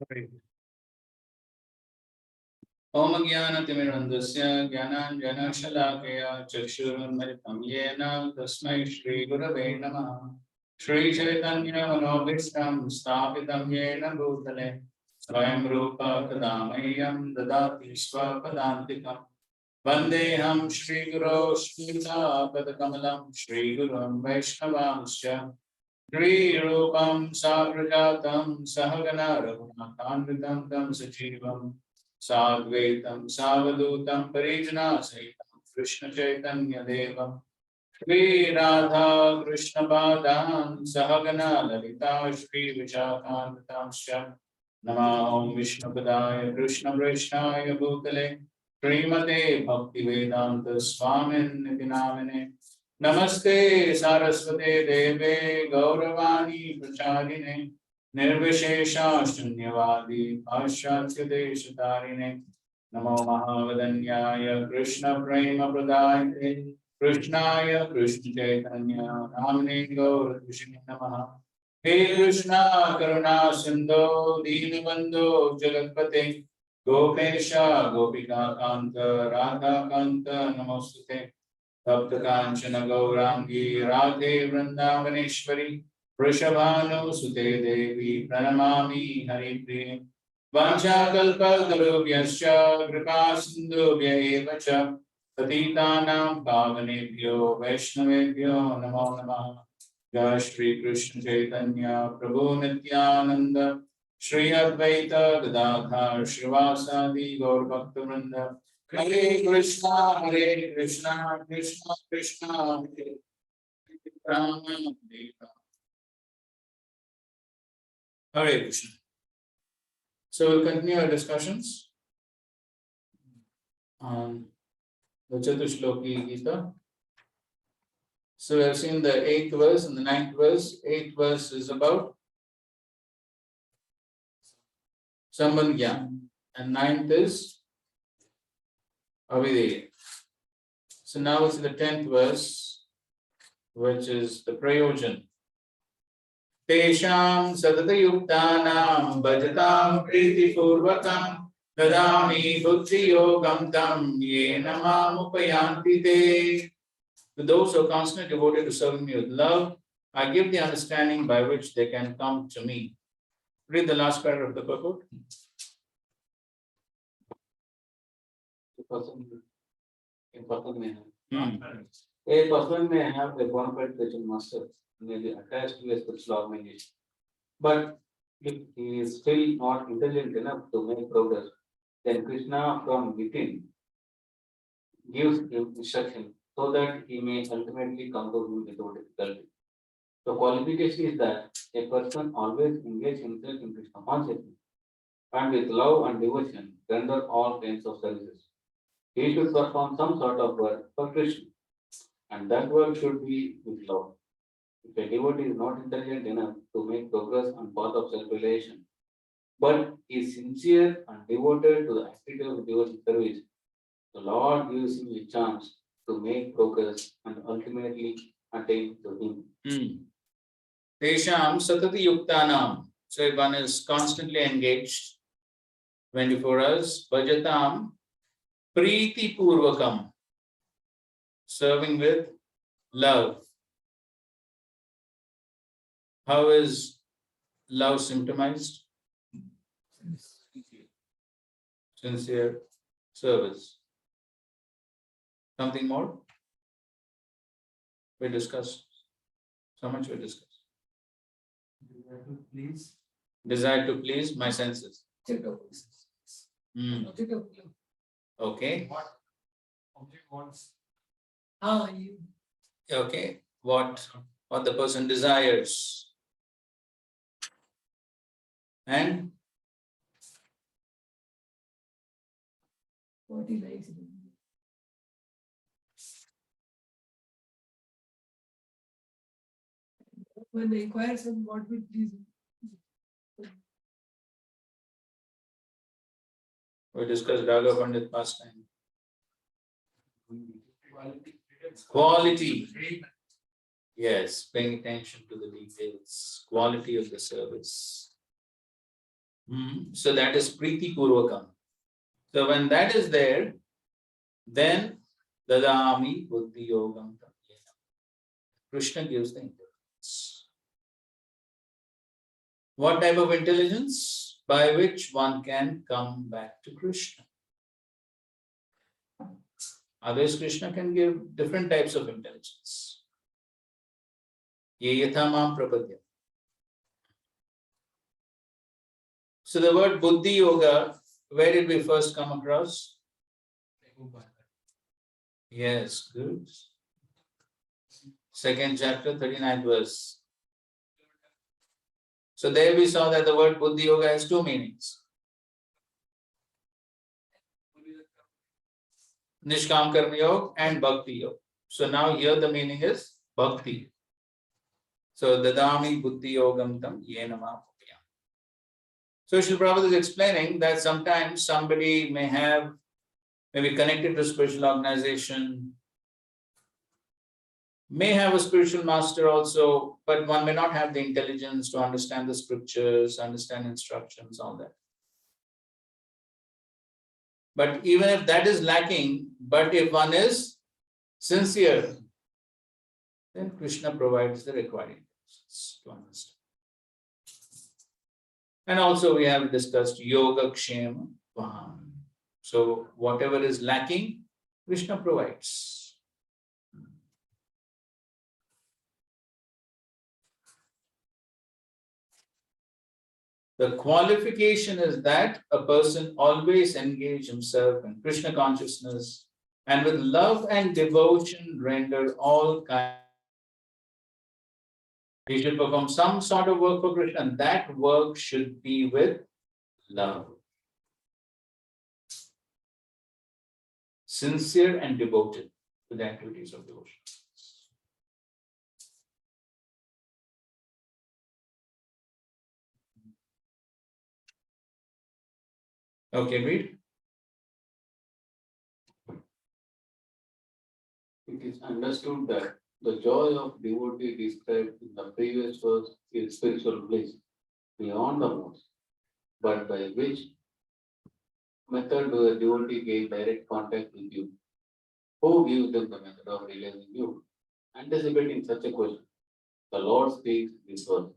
Right. Om Jnanatimirandasya Jnananjanashalakeya Chakshurunmalitam Yena Tasmai Shri Gurave Namah Shri Chaitanya Manobhishtam Sthapitam Yena Bhutale Swayam Rupa Kadamayyam Dadati Swapadantikam Vandeham Shri Guru Shmita Padakamalam Shri Gurum Vaishnavamscha Shri Rupam Sagrajatam Sahagana Raghunatham Tam Sajivam Sadvaitam Savadutam Parijana Sahitam Krishna Chaitanya Devam Shri Radha Krishna Padan Sahagana Lalita Shri Vishakhantatamsya Nama Om Vishnu Padaya Krishna Krishnaya Bhutale Srimate Bhakti Vedanta Swamin Nitinamine Namaste Saraswate Deve Gauravani Prachadine Nirvishesha Shunyavadi Paschatya Deshatarine Namo Mahavadanyaya Krishna Prema Pradayate Krishnaya Krishna Chaitanya Namne Gaur Krishna Namaha He Krishna Karuna Sindhu Dinabandhu Jagatpate Gopesha Gopika Kanta Radha Kanta Namostute Tapta Kanchana Gaurangi Radhe Vrindavaneshwari Vrishabhanusute Devi Pranamami Haripriye Vanchakalpatarubhyascha Kripasindhubhya eva cha Patitanam Pavanebhyo Vaishnavebhyo Namo Namah Jai Shri Krishna Chaitanya Prabhu Nityananda Shri Advaita Gadadhar Shrivasadi Gaur Bhaktivinoda Hare Krishna Krishna Krishna Hare Rama Hare Krishna. So we'll continue our discussions on the Chatushloki Gita. So we have seen the 8th verse and the 9th verse. 8th verse is about Sambandhya and 9th is Avideya. So now it's the 10th verse, which is the Prayojan. Tesham Sadatayuktanam Bhajatam Priti Purvakam Dadami Bhukti Yogam Tam Yena Mamupayanti Te. To those who are constantly devoted to serving me with love, I give the understanding by which they can come to me. Read the last paragraph of the purport. A person may have a bona fide spiritual master, may be attached to a spiritual organization. But if he is still not intelligent enough to make progress, then Krishna from within gives him instruction so that he may ultimately come to him without difficulty. The qualification is that a person always engage himself in Krishna consciousness and with love and devotion render all kinds of services. He should perform some sort of work for Krishna, and that work should be with love. If a devotee is not intelligent enough to make progress on path of self-realization, but is sincere and devoted to the activity of devotional service, the Lord gives him a chance to make progress and ultimately attain to him. Tesham Satati Yuktanam. So if one is constantly engaged 24 hours, Bhajatam Priti Purvakam, serving with love. How is love symptomized? Sincere service. Something more? We discussed. So much we discussed. Please. Desire to please my senses. Okay. What object wants? Okay. What the person desires. And what he likes. When they inquire him, what will please him? we discussed Raga Pandit last time. Quality. Yes, paying attention to the details, quality of the service. So that is Priti Purvakam. So when that is there, then Dadami Buddhi Yogam Tam Yena. Krishna gives the intelligence. What type of intelligence? By which one can come back to Krishna. Otherwise, Krishna can give different types of intelligence. Ye yatha mam prapadya. So the word Buddhi Yoga, where did we first come across? Yes, good. Second chapter, 39th verse. So there we saw that the word Buddhi Yoga has two meanings. Nishkam Karma Yoga and Bhakti Yoga. So now here the meaning is Bhakti. So Dadami Buddhi Yogam Tam Yena Ma. So Srila Prabhupada is explaining that sometimes somebody may be connected to a spiritual organization, may have a spiritual master also, but one may not have the intelligence to understand the scriptures, understand instructions, all that. But even if that is lacking, but if one is sincere, then Krishna provides the required intelligence to understand. And also we have discussed Yoga Kshema Vaham. So whatever is lacking, Krishna provides. The qualification is that a person always engage himself in Krishna consciousness and with love and devotion render all kinds. He should perform some sort of work for Krishna, and that work should be with love. Sincere and devoted to the activities of devotion. Okay, read. It is understood that the joy of devotee described in the previous verse is spiritual bliss beyond the most, but by which method do the devotee gain direct contact with you? Who gives them the method of realizing you? Anticipating such a question, the Lord speaks this verse.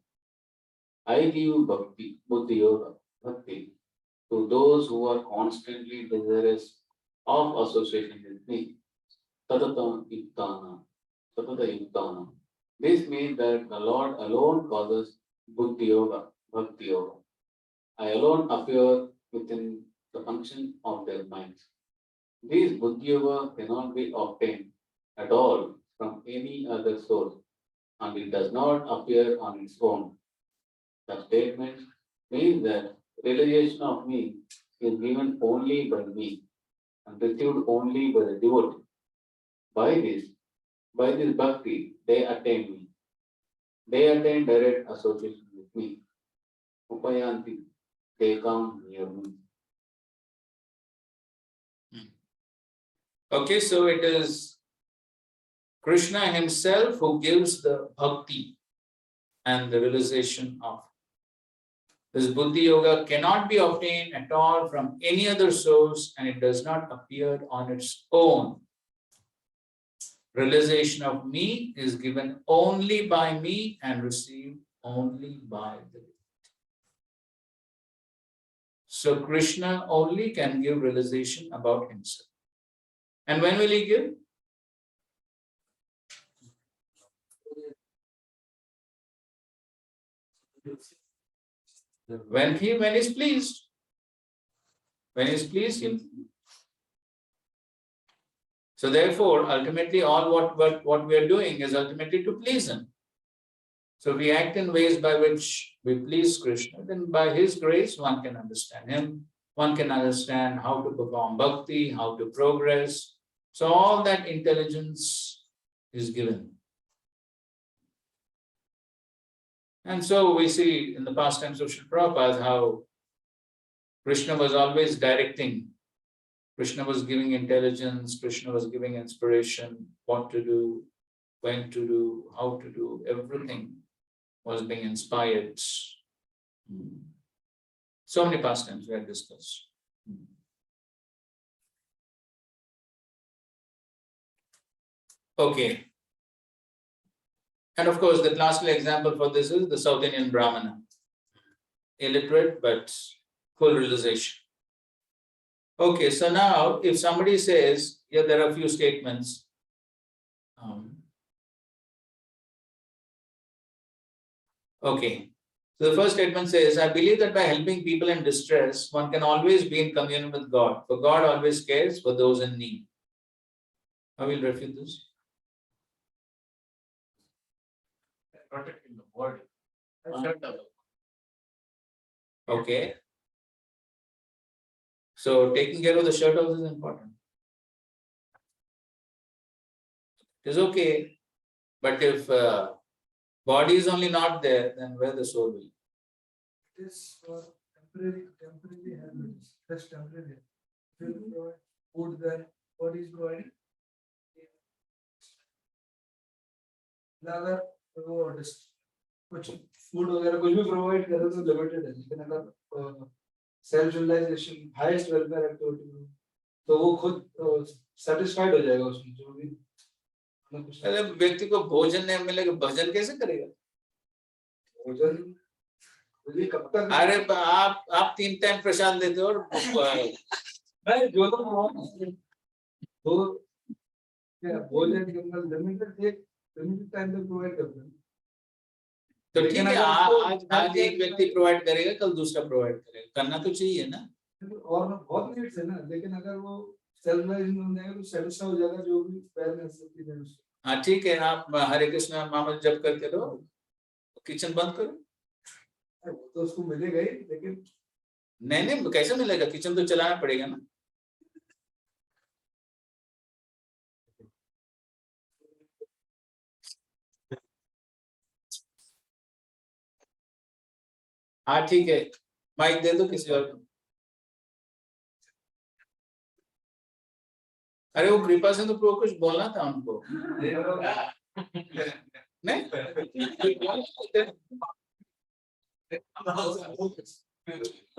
I give bhakti, buddhi yoga, bhakti, to those who are constantly desirous of association with me. Tatata yuktana, tatata yuktana. This means that the Lord alone causes buddhi yoga, bhakti yoga. I alone appear within the function of their minds. These buddhi yoga cannot be obtained at all from any other source, and it does not appear on its own. The statement means that realization of me is given only by me and received only by the devotee. By this bhakti, they attain me. They attain direct association with me. Upayanti, they come near me. Okay, so it is Krishna himself who gives the bhakti and the realization of this buddhi yoga cannot be obtained at all from any other source, and it does not appear on its own. Realization of me is given only by me and received only by the devotee. So Krishna only can give realization about himself. And when will he give? When he's pleased. When he's pleased, he'll. So therefore, ultimately, all what we are doing is ultimately to please him. So we act in ways by which we please Krishna, then by his grace, one can understand him, one can understand how to perform bhakti, how to progress. So all that intelligence is given. And so we see in the pastimes of Srila Prabhupada how Krishna was always directing. Krishna was giving intelligence, Krishna was giving inspiration, what to do, when to do, how to do, everything was being inspired. So many pastimes we have discussed. Okay. And of course, the classical example for this is the South Indian Brahmana. Illiterate, but full realization. Okay, so now if somebody says, yeah, there are a few statements. Okay, so the first statement says, I believe that by helping people in distress, one can always be in communion with God, for God always cares for those in need. I will refute this. Protecting the body. Okay. So taking care of the shirt also is important. It is okay, but if body is only not there, then where the soul will? It is for temporary habits, just temporary. Will provide food there, what is providing? अगर वो कुछ food वगैरह कुछ भी provide करे तो limited है, लेकिन अगर self realization highest welfare activity तो वो खुद सेटिस्फाइड हो जाएगा उसमें जो भी अरे व्यक्ति को भोजन नहीं मिलेगा, भजन कैसे करेगा? भोजन मुझे कब तक अरे आप 3 टाइम प्रसाद देते हो और नहीं जो तो क्या भोजन के अंदर लिमिटेड टाइम तक प्रोवाइड करते हैं। तो ठीक है, आज एक व्यक्ति प्रोवाइड करेगा, कल दूसरा प्रोवाइड करेगा, करना तो चाहिए ना। और बहुत नीड्स है ना, लेकिन अगर वो सेल्फ रियलाइजेशन हो जाएगा तो सेटिस्फाई हो जाएगा जो भी बैलेंस होती है उससे। हाँ ठीक है, आप हरे कृष्ण मामल जप करते रहो, किचन बंद करो। तो उसको मिलेगा ही, लेकिन नहीं कैसे मिलेगा? किचन तो चलाना पड़ेगा ना। हाँ ठीक है, माइक दे दो किसी और को। अरे वो कृपा सिंधु प्रो कुछ बोलना था उनको। नहीं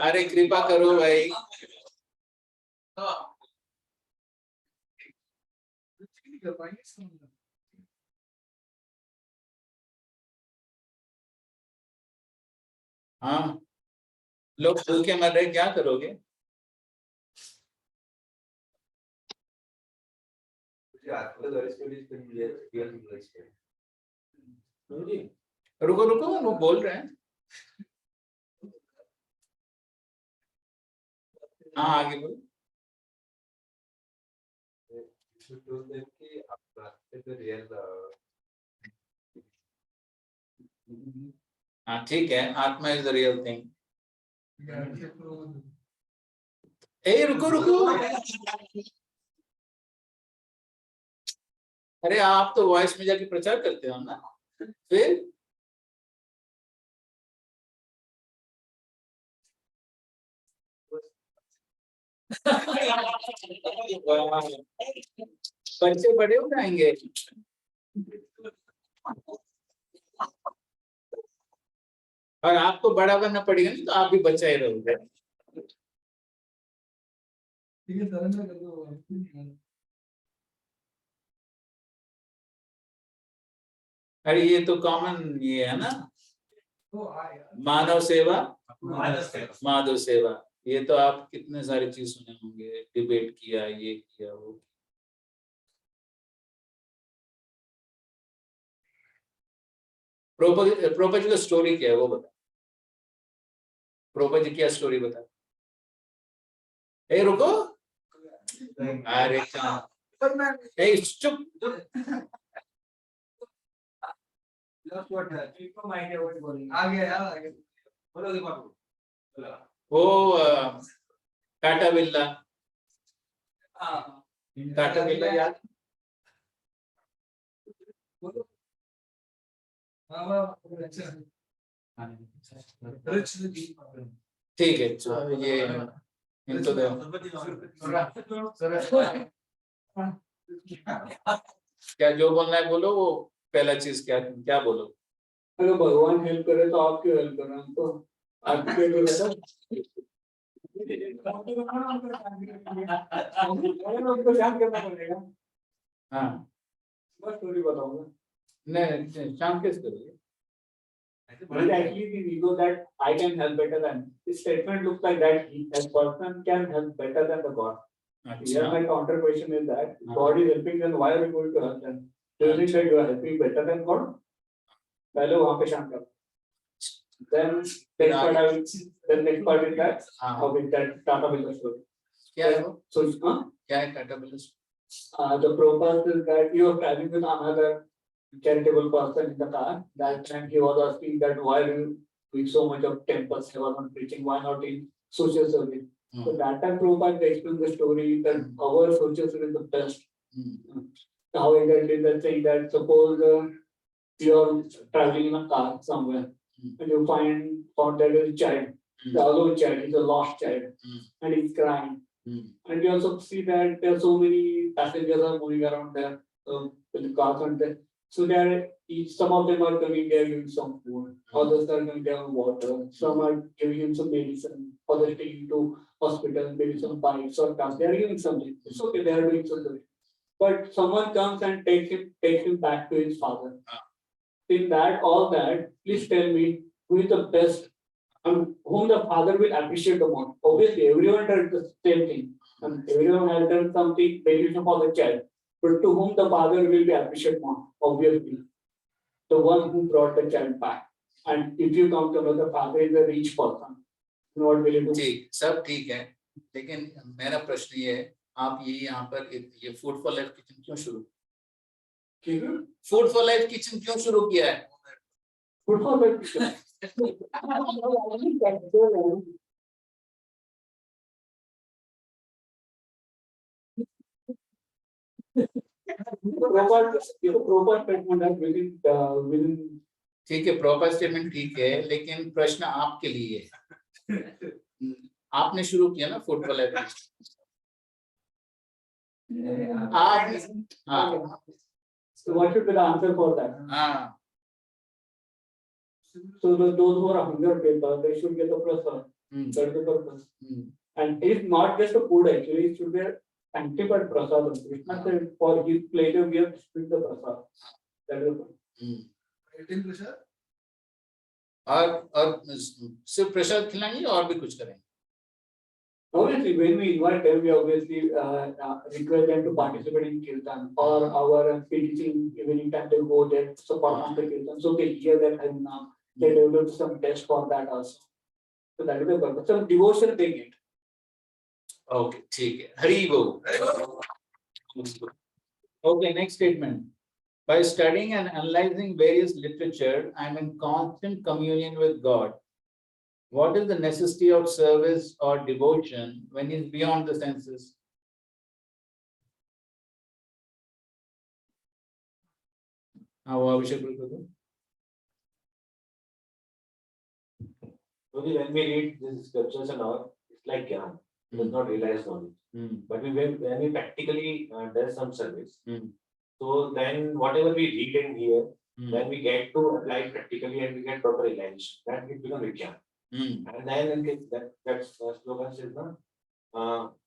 अरे कृपा करो भाई। हाँ, लोग भूखे मर रहे, क्या करोगे? रुको वो बोल रहे हैं। हाँ आगे बोलो। हाँ ठीक है, आत्मा इज द रियल थिंग। ए रुको अरे आप तो वॉइस में जाके प्रचार करते हो ना, फिर बच्चे बड़े हो जाएंगे। और आपको बड़ा करना पड़ेगा नहीं तो आप भी बच्चा ही रहोगे। अरे ये तो कॉमन ये है ना, मानव सेवा माधव सेवा। ये तो आप कितने सारी चीज सुने होंगे, डिबेट किया, ये किया वो। प्रोपा जी का स्टोरी क्या है वो बता। प्रोपा जी क्या स्टोरी बता। ए रुको, अरे चुप। वो टाटा बिरला याद। ठीक है, ये इनको दो। क्या जो बोलना है बोलो, वो पहला चीज क्या बोलो। अगर भगवान हेल्प करे तो आप क्यों हेल्प कर रहे हैं? तो आपके लिए सर उनको शांत करना पड़ेगा। हाँ बस स्टोरी बताऊंगा। नहीं शाम कैसे करोगे? But actually the ego that I can help better than, this statement looks like that he, that person can help better than the God. Here अच्छा my counter question is that हाँ. God is helping, then why are we going to help them? Do you think that you are helping better than God? पहले वहाँ पे शांत करो. Then next part I will, then next part is that हाँ how with that Tata Business story. क्या है वो? So क्या है Tata builders? the purpose is that you are traveling with another charitable person in the car. That time he was asking that why are you doing so much of temples, government preaching, why not in social service? So that time Prabhupada explained the story that our social service is the best. How exactly that saying that suppose you are traveling in a car somewhere and you found that there is a child, the alone child is a lost child and he's crying. And you also see that there are so many passengers are moving around there with the cars and there. So there, some of them are coming there giving some food, others are coming there with water, some are giving him some medicine, others taking to hospital, maybe some pipes or cups. They are giving something. It's okay, they are doing something. But someone comes and takes him back to his father. In that, all that, please tell me who is the best and whom the father will appreciate the most. Obviously, everyone does the same thing, and everyone has done something beneficial for the child. But to whom the father will be appreciated more? Obviously, the one who brought the child back. And if you come to know the father is a rich person, what will you do? ठीक सब ठीक है लेकिन मेरा प्रश्न ये है आप ये यहाँ पर ये फूड फॉर लाइफ किचन क्यों शुरू फूड फॉर लाइफ किचन क्यों शुरू किया है? Food for the proper statement that within ठीक है प्रॉपर स्टेटमेंट ठीक है लेकिन प्रश्न आपके लिए है आपने शुरू किया ना फूड फॉर लाइफ आप हाँ So what should be the answer for that? हाँ So those who are hunger people, they should get the prasad. That's the purpose. And it's not just a food actually, it should be an antipat prasad. It's not that for his pleasure we have to split the prasad. That is the point. और सिर्फ प्रसाद खिलाएंगे और भी कुछ करेंगे? Obviously, when we invite them, we obviously request them to participate in kirtan or our PTC evening time they go there support on the kirtan. So they hear that and they develop some test for that also. So that is the purpose. Some devotion they get. Okay, ठीक है हरी बोल. Okay, next statement. By studying and analyzing various literature, I am in constant communion with God. What is the necessity of service or devotion when he is beyond the senses? Only when we read these scriptures and all, it's like Gyan, it does not realize knowledge. But when we practically does some service, so then whatever we read and hear, then we get to apply practically and we get proper realization. That it becomes Vigyan. And then that's slogan says now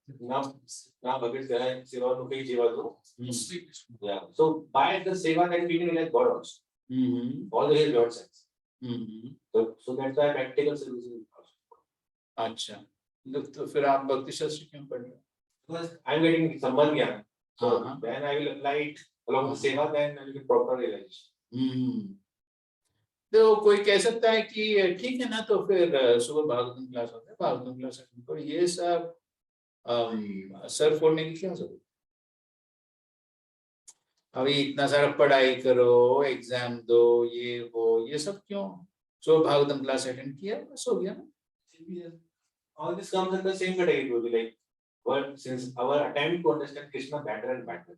Bhagavad Gita Seva Nukai Jiva Do. Yeah. So by the Seva then we can realize God also. All the his Lord sense. So that's why practical service is possible. अच्छा तो फिर आप भक्ति शास्त्र क्यों पढ़ रहे हैं? Because I'm getting Sambandh Gyan. So then I will apply it along with Seva, then I will get proper realization. तो कोई कह सकता है कि ठीक है ना तो फिर सुबह भागवतम क्लास होता है भागवतम क्लास पर ये सब सर फोड़ने की क्या जरूरत? अभी इतना सारा पढ़ाई करो एग्जाम दो ये वो ये सब क्यों? सुबह भागवतम क्लास अटेंड किया बस हो गया ना. All this comes in the same category, like what since our attempt to understand Krishna better and better,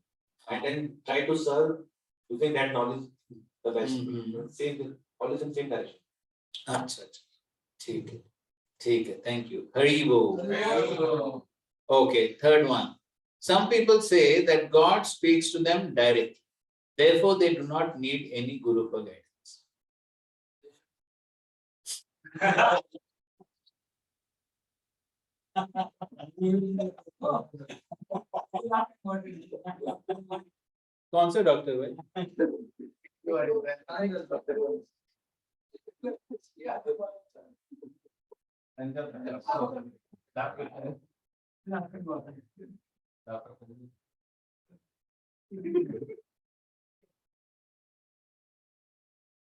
and then try to serve using that knowledge the best. Same, always in same direction. अच्छा ठीक है thank you Hari बोल. Okay, third one. Some people say that God speaks to them directly, therefore they do not need any guru for guidance. कौन से doctor भाई?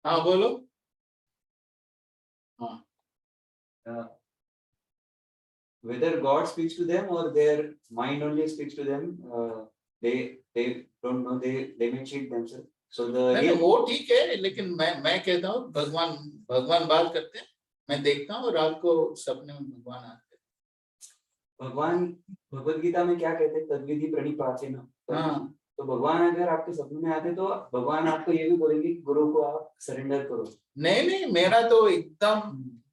हाँ बोलो। हाँ Whether God speaks to them or their mind only speaks to them, they don't know. They may cheat themselves. So the नहीं नहीं, वो ठीक है, लेकिन मैं कहता हूँ भगवान भगवान बात करते हैं, मैं देखता हूँ रात को सपने में भगवान आते भगवान भगवत गीता में क्या कहते हैं, तद्विधि प्रणिपातेन। हैं। हाँ तो भगवान अगर आपके सपने में आते तो भगवान आपको ये भी बोलेंगे कि गुरु को आप सरेंडर करो। नहीं नहीं, मेरा तो एकदम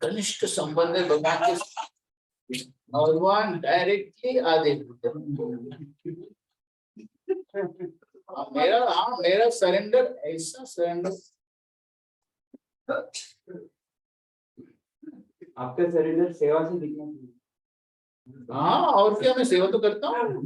घनिष्ठ संबंध है भगवान के साथ। भगवान डायरेक्टली आदेश देते हैं। मेरा सरेंडर ऐसा सरेंडर। आपका सरेंडर सेवा से दिखना चाहिए। हाँ और क्या, मैं सेवा तो करता हूँ।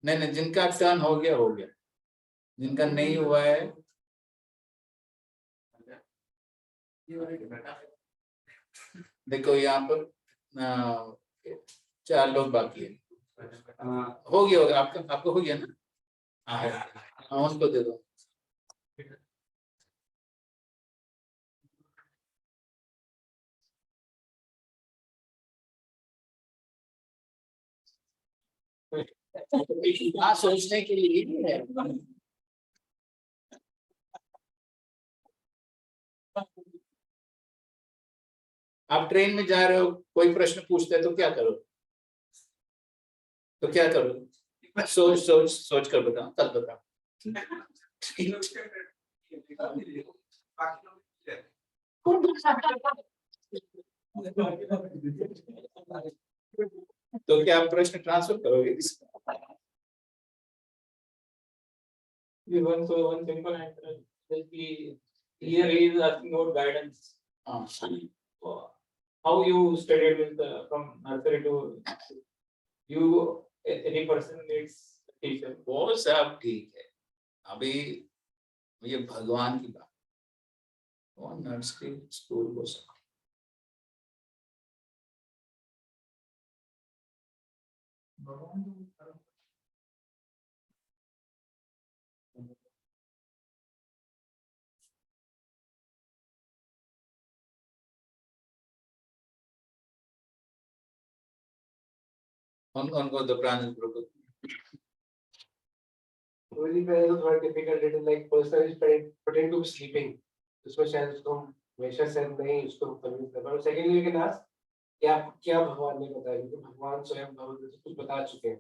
नहीं नहीं, जिनका टर्न हो गया हो गया, जिनका नहीं हुआ है। देखो यहाँ पर 4 लोग बाकी है। हो गया होगा आपका, आपको हो गया ना? हाँ उनको दे दो। हाँ सोचने के लिए ही है। आप ट्रेन में जा रहे हो, कोई प्रश्न पूछता है तो क्या करो? तो क्या करो? सोच सोच सोच कर बताओ, कल बताओ। तो क्या आप प्रश्न ट्रांसफर करोगे? One simple answer will be here he is asking about guidance. How you studied with from nursery to you any person needs teacher. वो सब ठीक है, अभी ये भगवान की बात, वो नर्सरी स्कूल वो सब। उनको तो प्रांजल को Really पहले तो थोड़ा difficult it is like person is pretend to be sleeping, उसमें शायद उसको हमेशा सेंस नहीं उसको कन्विंस कर पाए। सेकेंडली यू कैन आस्क क्या क्या भगवान ने बताया, क्योंकि भगवान स्वयं भगवत से कुछ बता चुके हैं।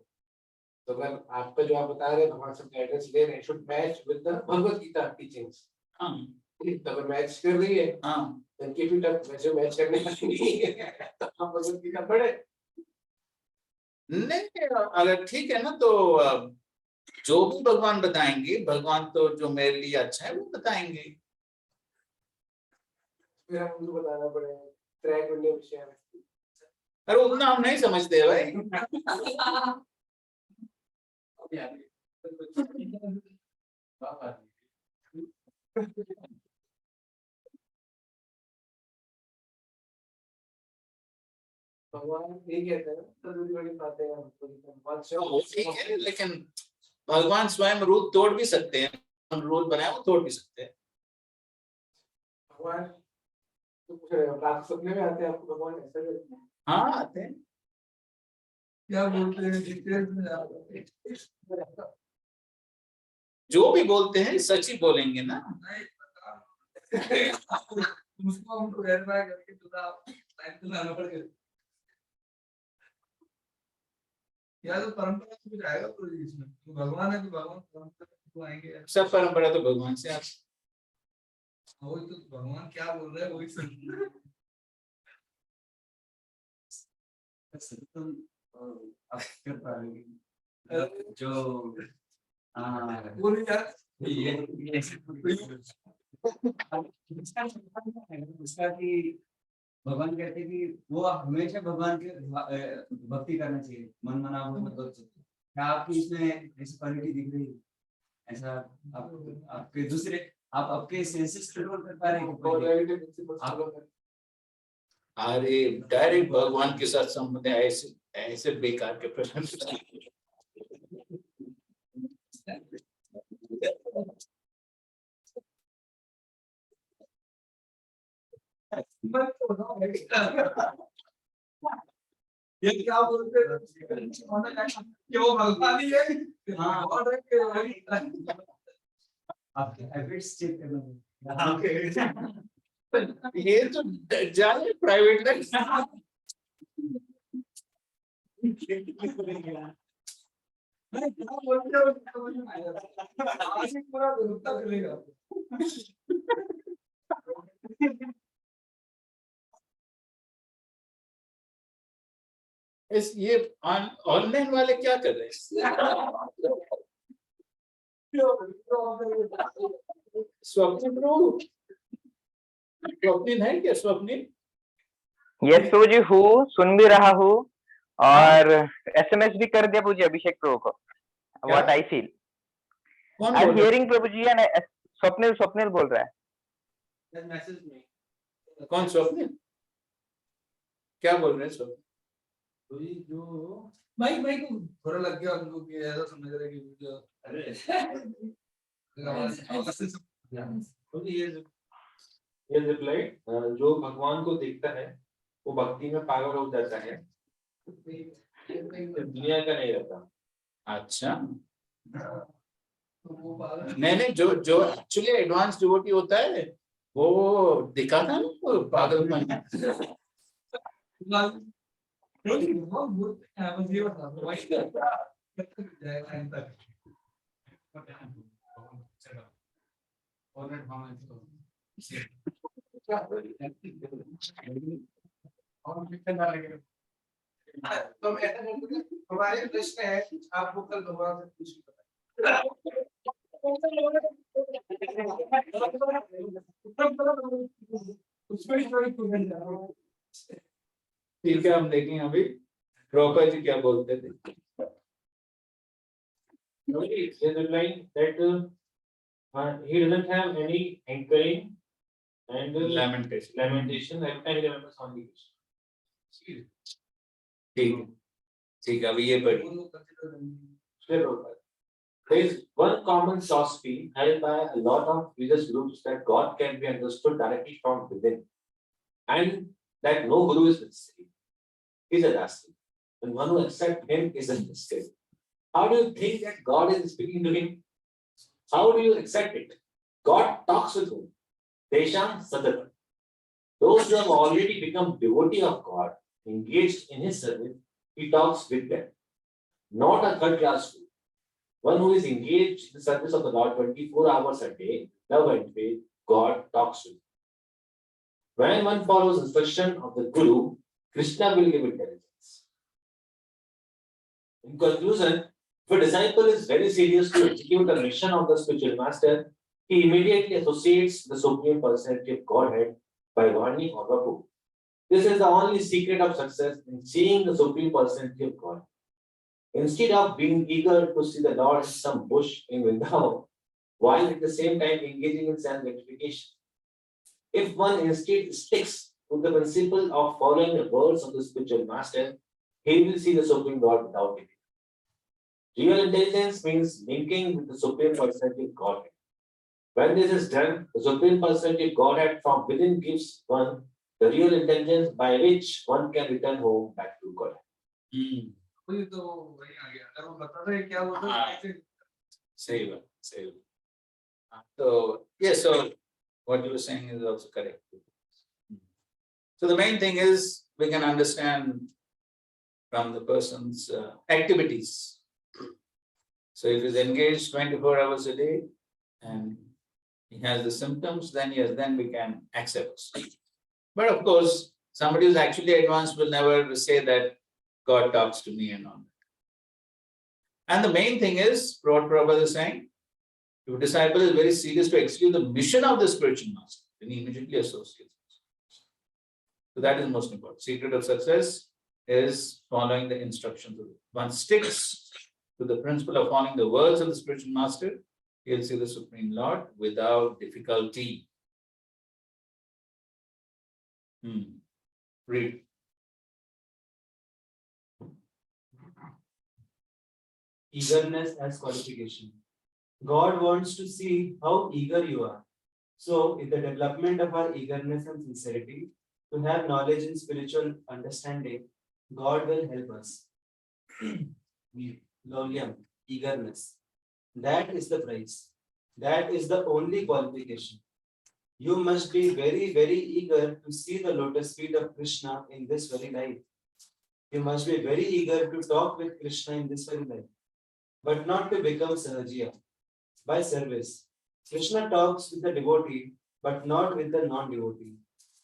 तो अगर आपका जो आप बता रहे हैं भगवान से गाइडेंस ले रहे हैं, should match with the Bhagavad Gita teachings. हाँ अगर मैच कर रही है हाँ then keep it up, वैसे मैच करने का नहीं है तो आप भगवत गीता पढ़े। नहीं, अगर ठीक है ना तो जो भी भगवान बताएंगे, भगवान तो जो मेरे लिए अच्छा है वो बताएंगे। फिर हम उनको बताना पड़ेगा त्रैगुण्य विषय में। अरे उतना हम नहीं समझते भाई। भगवान ये कहते हैं तो बड़ी बातें हैं, भगवान वो ठीक है, लेकिन भगवान स्वयं रूल तोड़ भी सकते हैं, रूल बनाए वो तोड़ भी सकते हैं। भगवान तो पूछ रहे हो रात सपने में आते हैं आपको भगवान ऐसे लगते हैं? हाँ आते हैं। क्या बोलते हैं डिटेल्स में आप जो भी बोलते हैं सच ही बोलेंगे ना। उसको हमको वेरीफाई करके थोड़ा टाइम तो लाना पड़ेगा। या तो परंपरा से कुछ आएगा पूरी इसमें, तो भगवान है तो भगवान परंपरा तो आएंगे। सब परंपरा तो भगवान से आती। वही तो भगवान क्या बोल रहे हैं वही सुन। जो बोलिए यार उसका कि भगवान कहते हैं कि वो हमेशा भगवान के भक्ति करना चाहिए, मन मना क्या आपकी इसमें ऐसी क्वालिटी दिख रही है? ऐसा आपके दूसरे आप आपके सेंसेस कंट्रोल कर पा रहे हैं अरे डायरेक्ट भगवान के साथ संबंध है, ऐसे ऐसे बेकार के प्रश्न ये क्या बोलते हैं कि वो भगवान ही है। हाँ और आपके हैबिट्स चेक करना ये तो जाने प्राइवेट लाइफ मैं क्या बोलते हो समझ में आएगा आज ही पूरा गुरुत्व चलेगा इस ये ऑनलाइन वाले क्या कर रहे हैं? स्वप्निल प्रभु, स्वप्निल है क्या? स्वप्निल यस प्रभु जी हूँ, सुन भी रहा हूँ और एसएमएस भी कर दिया प्रभु जी अभिषेक प्रभु को। व्हाट आई फील कौन आई बोल रहा हियरिंग प्रभु जी एंड स्वप्निल बोल रहा है। मैसेज में है? कौन स्वप्निल? क्या बोल रहे हैं स्वप्निल? वही जो भाई को थोड़ा लग गया उनको कि ऐसा समझ रहे कि वीडियो अरे ये रिप्लाई जो भगवान को देखता है वो भक्ति में पागल हो जाता है, दुनिया का नहीं रहता। अच्छा नहीं, जो जो एक्चुअली एडवांस डिवोटी होता है वो दिखाता ना वो पागलपन। तो ऐसा हमारे प्रश्न है आपको कल भगवान से पूछिए ठीक है, हम देखेंगे अभी प्रभुपाद जी क्या बोलते थे। He replied that he doesn't have any hankering and Lamentation. lamentation every time he remembers only Krishna. ठीक है, ठीक है, अभी ये पढ़िए। There is one common philosophy held by a lot of religious groups that God can be understood directly from within, and that no guru is necessary. He is asking, and one who accepts him is necessary. How do you think that God is speaking to him? How do you accept it? God talks with whom? Desham Sadhana. Those who have already become devotee of God, engaged in his service, he talks with them. Not a third class fool. One who is engaged in the service of the Lord 24 hours a day, love and faith, God talks with him. When one follows instruction of the Guru, Krishna will give intelligence. In conclusion, if a disciple is very serious to execute the mission of the spiritual master, he immediately associates the Supreme Personality of Godhead by Vani or Vapu. This is the only secret of success in seeing the Supreme Personality of God. Instead of being eager to see the Lord in some bush in Vrindavan, while at the same time engaging in self-gratification, if one instead sticks to the principle of following the words of the spiritual master, he will see the Supreme Lord without it. Real intelligence means linking with the Supreme Personality of Godhead. When this is done, the Supreme Personality of Godhead from within gives one the real intelligence by which one can return home back to God. वही तो वही आ गया अगर वो बता रहे क्या होता है सही बात, सही बात। तो yes, so what you were saying is also correct. So the main thing is we can understand from the person's activities. So if he's engaged 24 hours a day and he has the symptoms, then yes, then we can accept. But of course, somebody who's actually advanced will never say that God talks to me and all. And the main thing is, what Prabhupada is saying, if a disciple is very serious to execute the mission of the spiritual master, then he immediately associates. So that is most important. Secret of success is following the instructions of it. One sticks to the principle of following the words of the spiritual master, he'll see the Supreme Lord without difficulty. Read. Eagerness as qualification. God wants to see how eager you are. So, in the development of our eagerness and sincerity, to have knowledge and spiritual understanding, God will help us. Laulyam, eagerness. That is the price. That is the only qualification. You must be very, very eager to see the lotus feet of Krishna in this very life. You must be very eager to talk with Krishna in this very life, but not to become Sahajiya by service. Krishna talks with the devotee, but not with the non-devotee.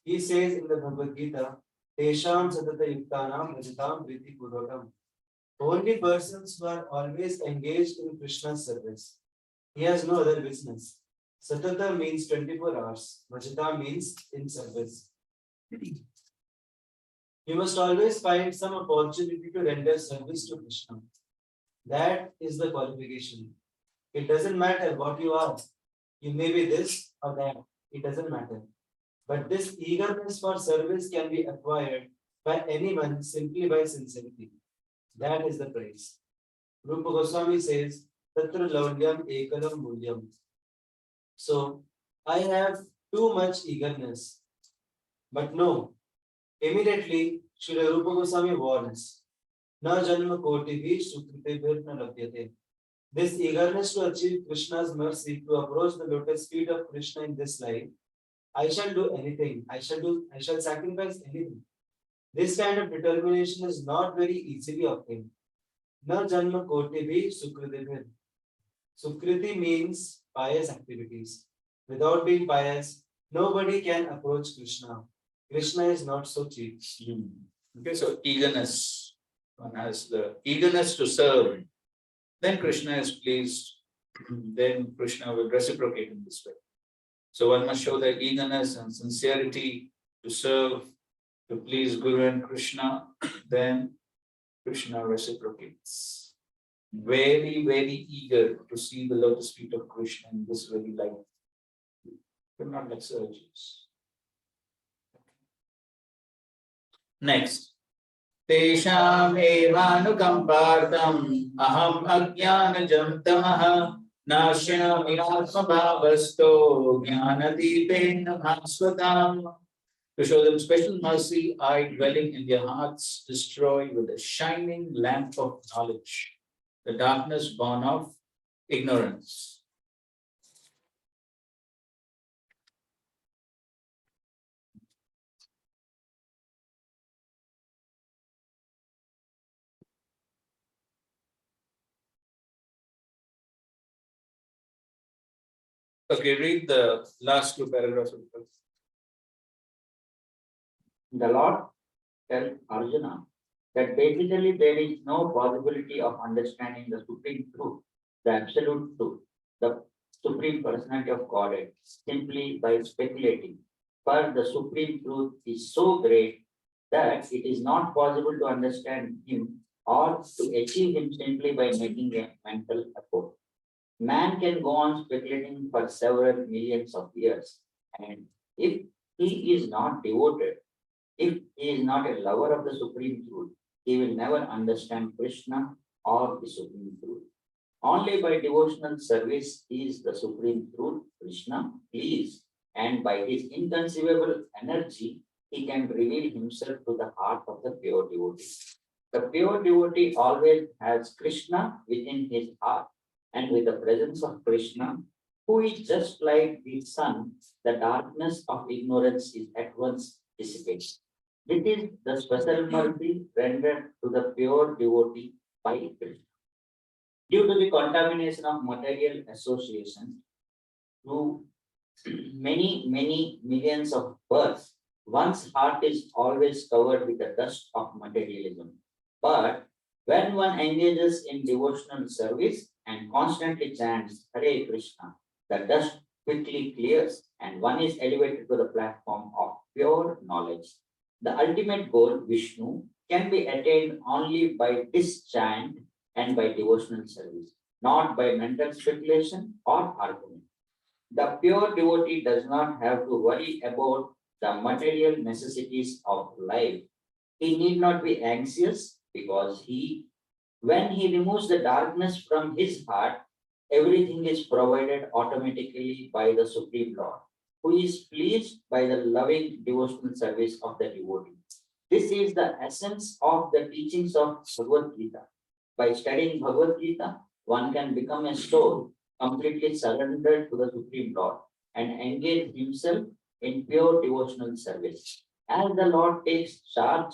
He says in the Bhagavad Gita, Tesham Satata Yuktanam Rajatam Priti Purvakam. Only persons who are always engaged in Krishna's service. He has no other business. Satata means 24 hours. Vajata means in service. You must always find some opportunity to render service to Krishna. That is the qualification. It doesn't matter what you are. You may be this or that. It doesn't matter. But this eagerness for service can be acquired by anyone simply by sincerity. That is the price. Rupa Goswami says, Tatra laulyam ekalam mulyam. So, I have too much eagerness. But no, immediately, Srila Rupa Goswami warns, Na janma kotihi sukritebhir na labhyate. This eagerness to achieve Krishna's mercy, to approach the lotus feet of Krishna in this life, I shall do anything. I shall sacrifice anything. This kind of determination is not very easily obtained. Na janma kotihi sukritebhir. Sukriti means pious activities. Without being pious, nobody can approach Krishna. Krishna is not so cheap. Okay, so eagerness. One has the eagerness to serve. Then Krishna is pleased. Then Krishna will reciprocate in this way. So one must show the eagerness and sincerity to serve, to please Guru and Krishna. Then Krishna reciprocates. Very, very eager to see the lotus feet of Krishna in this very life. But not like surgeons. Next. Tesham evanukampartam aham ajnanajam tamaha nashyami atmabhavasto jnanadipena bhasvatam. To show them special mercy, I, dwelling in their hearts, destroy with a shining lamp of knowledge the darkness born of ignorance. Okay, read the last two paragraphs of the book. The Lord tells Arjuna that basically there is no possibility of understanding the supreme truth, the absolute truth, the supreme personality of Godhead, simply by speculating. For the supreme truth is so great that it is not possible to understand him or to achieve him simply by making a mental effort. Man can go on speculating for several millions of years, and if he is not devoted, if he is not a lover of the supreme truth, he will never understand Krishna or the supreme truth. Only by devotional service is the supreme truth, Krishna, pleased, and by his inconceivable energy, he can reveal himself to the heart of the pure devotee. The pure devotee always has Krishna within his heart, and with the presence of Krishna, who is just like the sun, the darkness of ignorance is at once dissipated. This is the special mercy rendered to the pure devotee by Krishna. Due to the contamination of material association, through many millions of births, one's heart is always covered with the dust of materialism. But when one engages in devotional service and constantly chants Hare Krishna, the dust quickly clears and one is elevated to the platform of pure knowledge. The ultimate goal, Vishnu, can be attained only by this chant and by devotional service, not by mental speculation or argument. The pure devotee does not have to worry about the material necessities of life. He need not be anxious because when he removes the darkness from his heart, everything is provided automatically by the Supreme Lord, who is pleased by the loving devotional service of the devotee. This is the essence of the teachings of Bhagavad Gita. By studying Bhagavad Gita, one can become a soul completely surrendered to the Supreme Lord and engage himself in pure devotional service. As the Lord takes charge,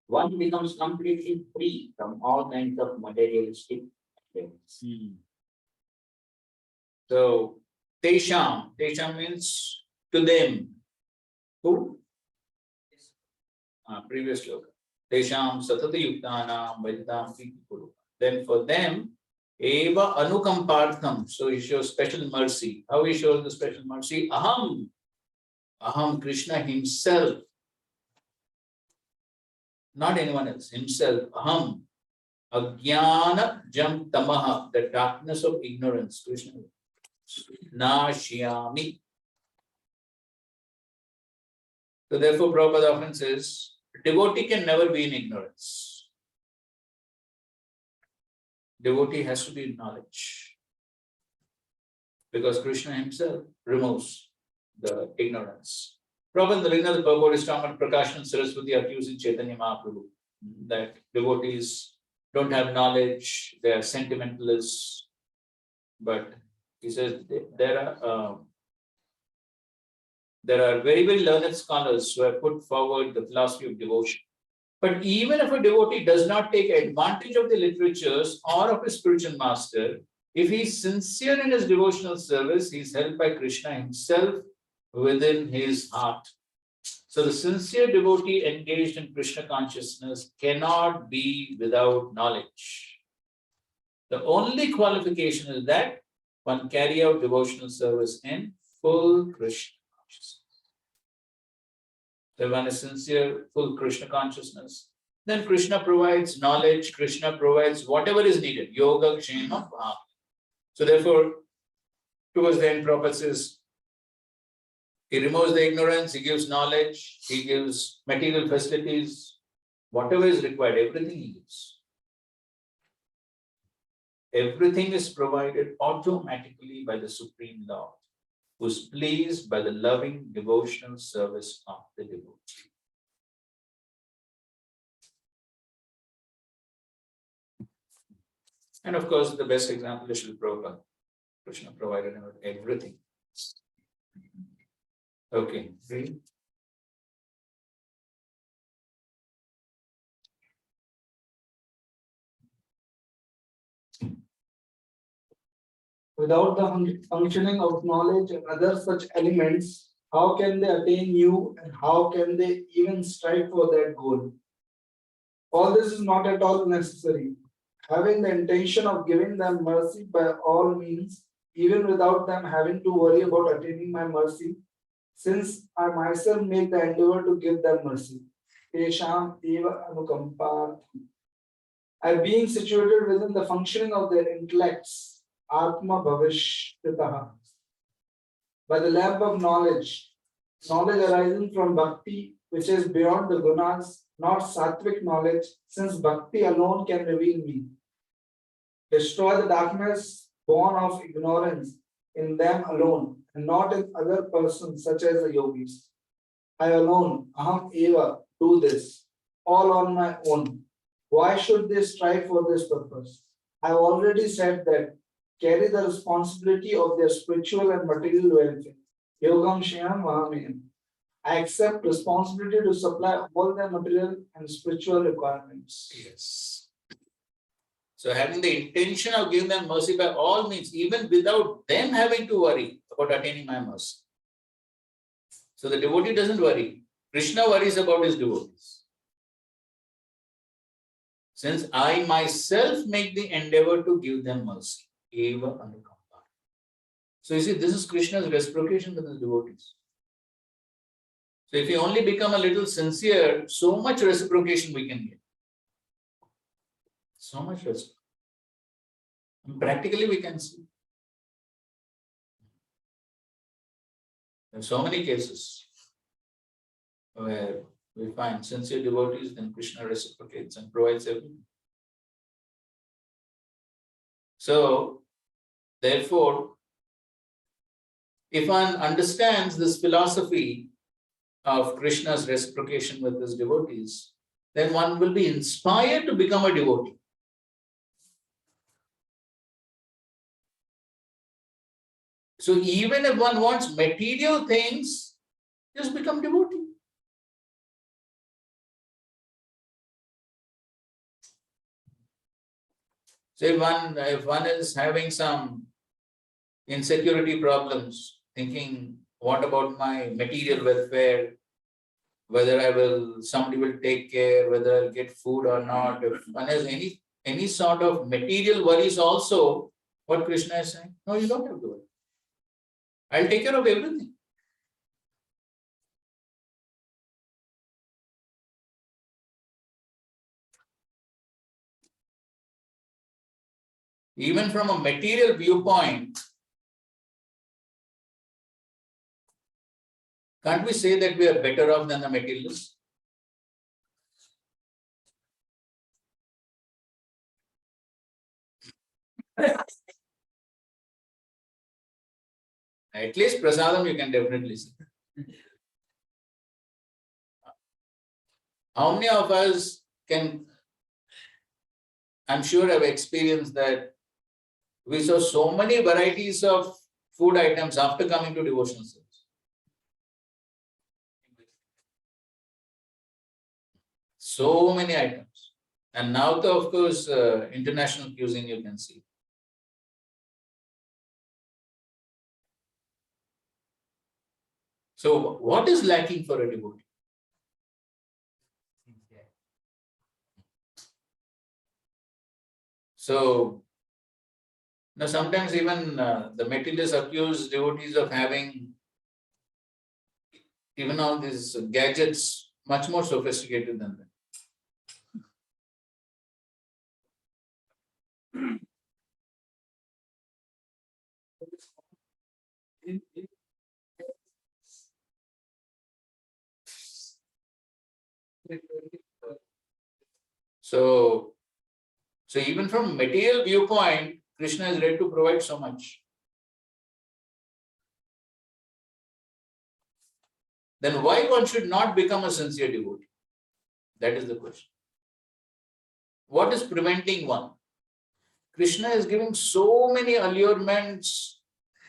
one becomes completely free from all kinds of materialistic things. So, Tesham means to them. Who? Previous sloka. Tesham satata yuktanam vajitam priti purva. Then for them, eva anukampartham. So he shows special mercy. How he shows the special mercy? Aham. Aham, Krishna himself. Not anyone else, himself. Aham. Ajnana jam tamaha, the darkness of ignorance. Krishna. Nashyami. So therefore, Prabhupada often says, devotee can never be in ignorance. Devotee has to be in knowledge. Because Krishna himself removes the ignorance. Prabhupada in the beginning of the purport is talking about Prakash and Saraswati accusing Chaitanya Mahaprabhu that devotees don't have knowledge, they are sentimentalists. But he says there are very, very learned scholars who have put forward the philosophy of devotion. But even if a devotee does not take advantage of the literatures or of his spiritual master, if he is sincere in his devotional service, he is helped by Krishna himself within his heart. So the sincere devotee engaged in Krishna consciousness cannot be without knowledge. The only qualification is that one carry out devotional service in full Krishna consciousness. So one is sincere, full Krishna consciousness. Then Krishna provides knowledge, Krishna provides whatever is needed. Yoga, Kshema, Bhakti. So therefore, towards the end, Prabhupada says, he removes the ignorance, he gives knowledge, he gives material facilities, whatever is required, everything he gives. Everything is provided automatically by the Supreme Lord, who is pleased by the loving devotional service of the devotee. And of course, the best example is Srila Prabhupada. Krishna provided him with everything. Okay, read. Without the functioning of knowledge and other such elements, how can they attain you and how can they even strive for that goal? All this is not at all necessary. Having the intention of giving them mercy by all means, even without them having to worry about attaining my mercy, since I myself make the endeavor to give them mercy. Tesham eva anukampa. I being situated within the functioning of their intellects, Atma Bhavishtitaha. By the lamp of knowledge arising from bhakti, which is beyond the gunas, not sattvic knowledge, since bhakti alone can reveal me. Destroy the darkness born of ignorance in them alone, and not in other persons such as the yogis. I alone, aham eva, do this, all on my own. Why should they strive for this purpose? I have already said that carry the responsibility of their spiritual and material welfare. Yogam Shyam Vahamyam. I accept responsibility to supply all their material and spiritual requirements. Yes. So having the intention of giving them mercy by all means, even without them having to worry about attaining my mercy. So the devotee doesn't worry. Krishna worries about his devotees. Since I myself make the endeavor to give them mercy. Eva anukampa. So you see, this is Krishna's reciprocation with his devotees. So if you only become a little sincere, so much reciprocation we can get. So much reciprocation. Practically we can see. There are so many cases where we find sincere devotees, then Krishna reciprocates and provides everything. So, therefore, if one understands this philosophy of Krishna's reciprocation with his devotees, then one will be inspired to become a devotee. So even if one wants material things, just become devotee. So if one is having some insecurity problems, thinking, what about my material welfare? Whether somebody will take care, whether I'll get food or not. If one has any sort of material worries also, what Krishna is saying, no, you don't have to worry. I'll take care of everything. Even from a material viewpoint, can't we say that we are better off than the materialists? At least prasadam you can definitely see. How many of us can, I'm sure have experienced that we saw so many varieties of food items after coming to devotional service. So many items. And now, of course, international cuisine you can see. So, what is lacking for a devotee? So, now sometimes even the materialists accuse devotees of having even all these gadgets much more sophisticated than them. So even from material viewpoint, Krishna is ready to provide so much. Then why one should not become a sincere devotee? That is the question. What is preventing one? Krishna is giving so many allurements,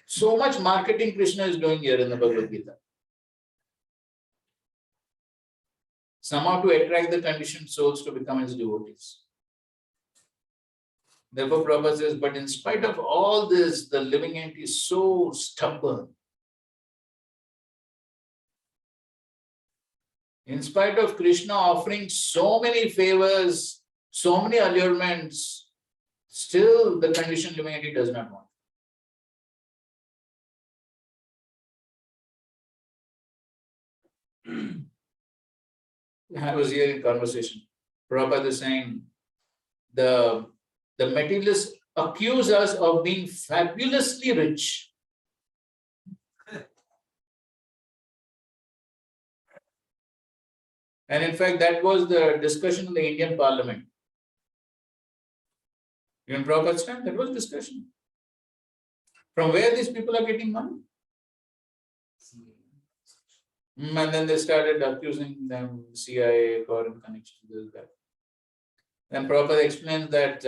so much marketing Krishna is doing here in the Bhagavad Gita. Somehow to attract the conditioned souls to become his devotees. Therefore, Prabhupada says, but in spite of all this, the living entity is so stubborn. In spite of Krishna offering so many favors, so many allurements, still the conditioned living entity does not want. I was hearing conversation. Prabhupada is saying, the materialists accuse us of being fabulously rich. And in fact, that was the discussion in the Indian Parliament. In Prabhupada's time, that was discussion. From where these people are getting money? And then they started accusing them, CIA, foreign connection, this, that. Then Prabhupada explains that,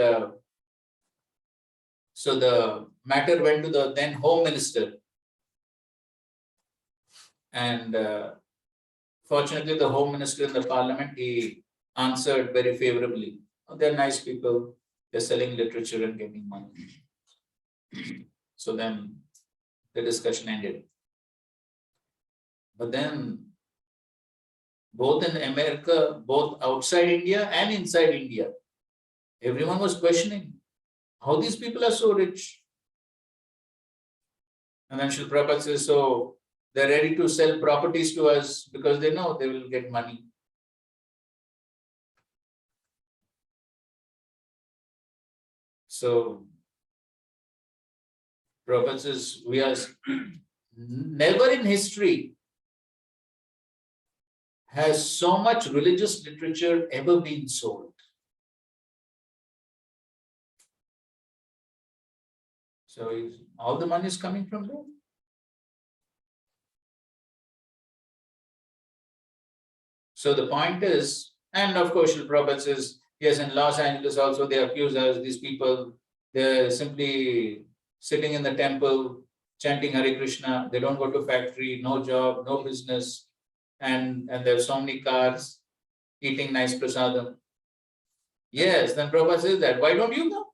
so the matter went to the then Home Minister. And fortunately, the Home Minister in the Parliament, he answered very favorably. Oh, they're nice people, they're selling literature and getting money. So then the discussion ended. But then, both in America, both outside India and inside India, Everyone was questioning how these people are so rich. And then Srila Prabhupada says, so they're ready to sell properties to us because they know they will get money. So Prabhupada says, we are never in history has so much religious literature ever been sold. So all the money is coming from there. So the point is, and of course, Srila Prabhupada says, yes, in Los Angeles also they accuse us, these people, they're simply sitting in the temple, chanting Hare Krishna, they don't go to factory, no job, no business, and there are so many cars, eating nice prasadam. Yes, then Prabhupada says that, why don't you go?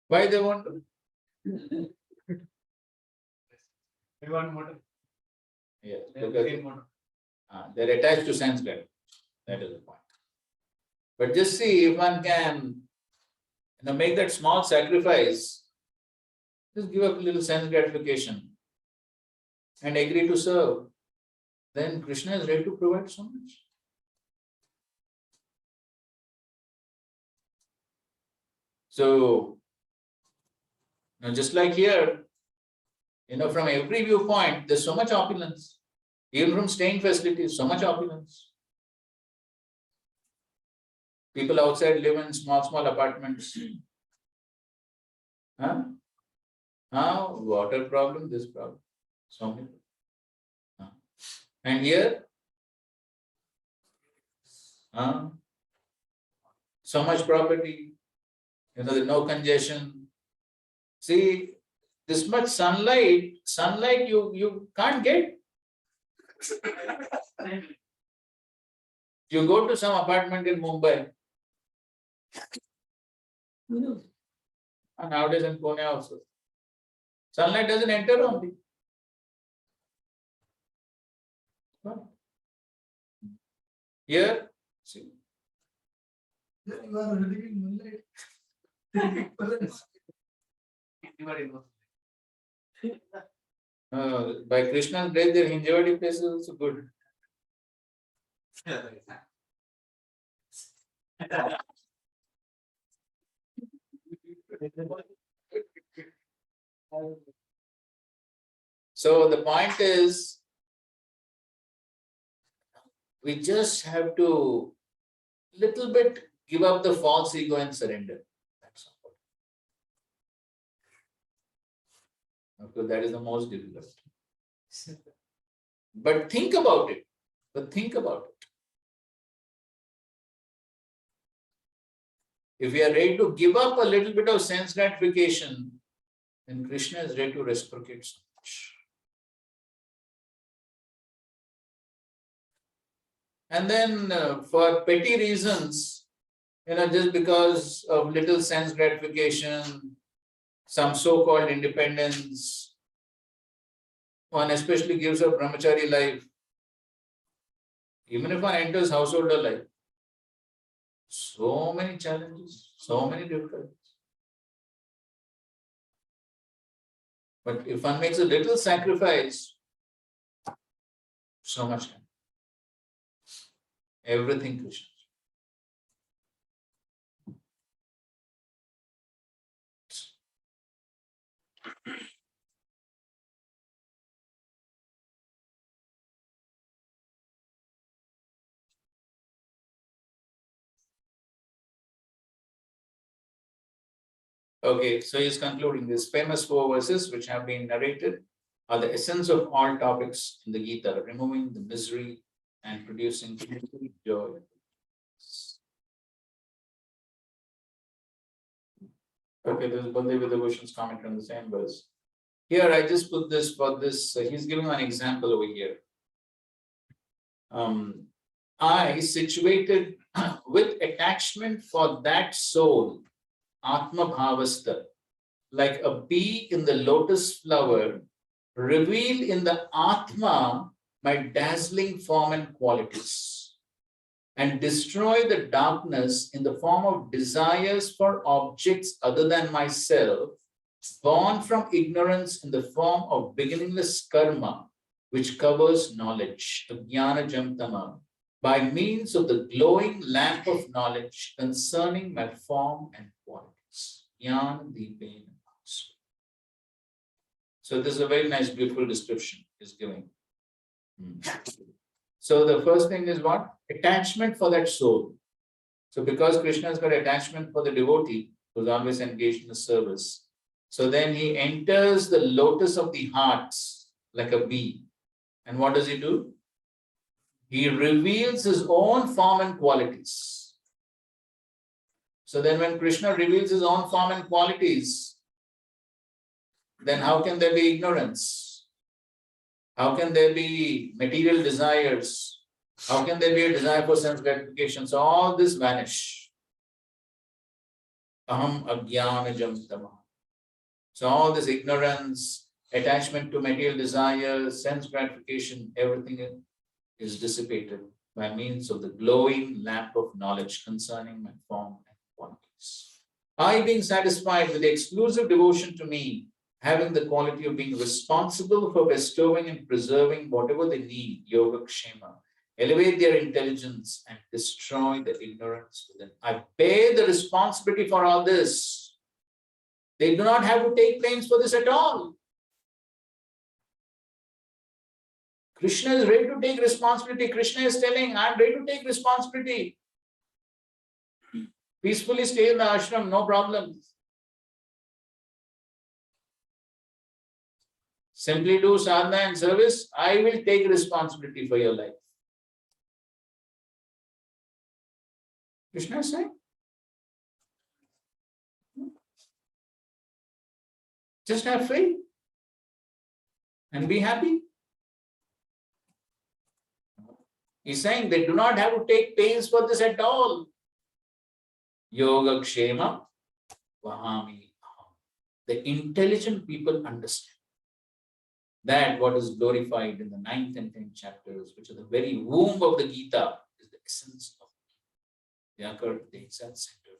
Why they want to? We want motor. Yes, They have because green motor. they're attached to sense gratification. That is the point. But just see if one can, make that small sacrifice, just give up a little sense gratification and agree to serve, then Krishna is ready to provide so much. So, just like here, from every viewpoint, there's so much opulence. Even from staying facilities, so much opulence. People outside live in small apartments. Water problem, this problem. So many. And here, so much property, there's no congestion. See, this much sunlight you can't get. You go to some apartment in Mumbai, and nowadays in Pune also, sunlight doesn't enter only. Here, see. You are living in moonlight. By Krishna's grace, their Hinjawadi place is also good. So the point is, we just have to little bit give up the false ego and surrender. That's all. Of course, that is the most difficult. But think about it. If we are ready to give up a little bit of sense gratification, then Krishna is ready to reciprocate so much. And then for petty reasons, just because of little sense gratification, some so-called independence, one especially gives up brahmachari life. Even if one enters householder life, so many challenges, so many difficulties. But if one makes a little sacrifice, so much time. Everything Krishna. Okay, so he's concluding these famous 4 verses which have been narrated are the essence of all topics in the Gita, removing the misery and producing joy. Okay, there's Baldev Devotion's comment on the same verse. Here, I just put this for this. He's giving an example over here. I situated with attachment for that soul, Atma Bhavasta, like a bee in the lotus flower, reveal in the Atma my dazzling form and qualities, and destroy the darkness in the form of desires for objects other than myself, born from ignorance in the form of beginningless karma, which covers knowledge, the jnana jamtama, by means of the glowing lamp of knowledge concerning my form and qualities. Jnana deepena. So this is a very nice, beautiful description is giving. So the first thing is what? Attachment for that soul. So because Krishna has got attachment for the devotee who's always engaged in the service, so then he enters the lotus of the hearts like a bee. And what does he do? He reveals his own form and qualities. So then when Krishna reveals his own form and qualities, then how can there be ignorance? How can there be material desires? How can there be a desire for sense gratification? So all this vanish. Aham ajnanajam tamah. So all this ignorance, attachment to material desires, sense gratification, everything is dissipated by means of the glowing lamp of knowledge concerning my form and qualities. I, being satisfied with the exclusive devotion to me, having the quality of being responsible for bestowing and preserving whatever they need, yoga kshema, elevate their intelligence and destroy the ignorance within. I bear the responsibility for all this. They do not have to take pains for this at all. Krishna is ready to take responsibility. Krishna is telling, I am ready to take responsibility. Peacefully stay in the ashram, no problem. Simply do sadhana and service. I will take responsibility for your life. Krishna is saying. Just have faith and be happy. He's saying they do not have to take pains for this at all. Yoga kshema vahami aham. The intelligent people understand that what is glorified in the 9th and 10th chapters, which are the very womb of the Gita, is the essence of the occurred the exact center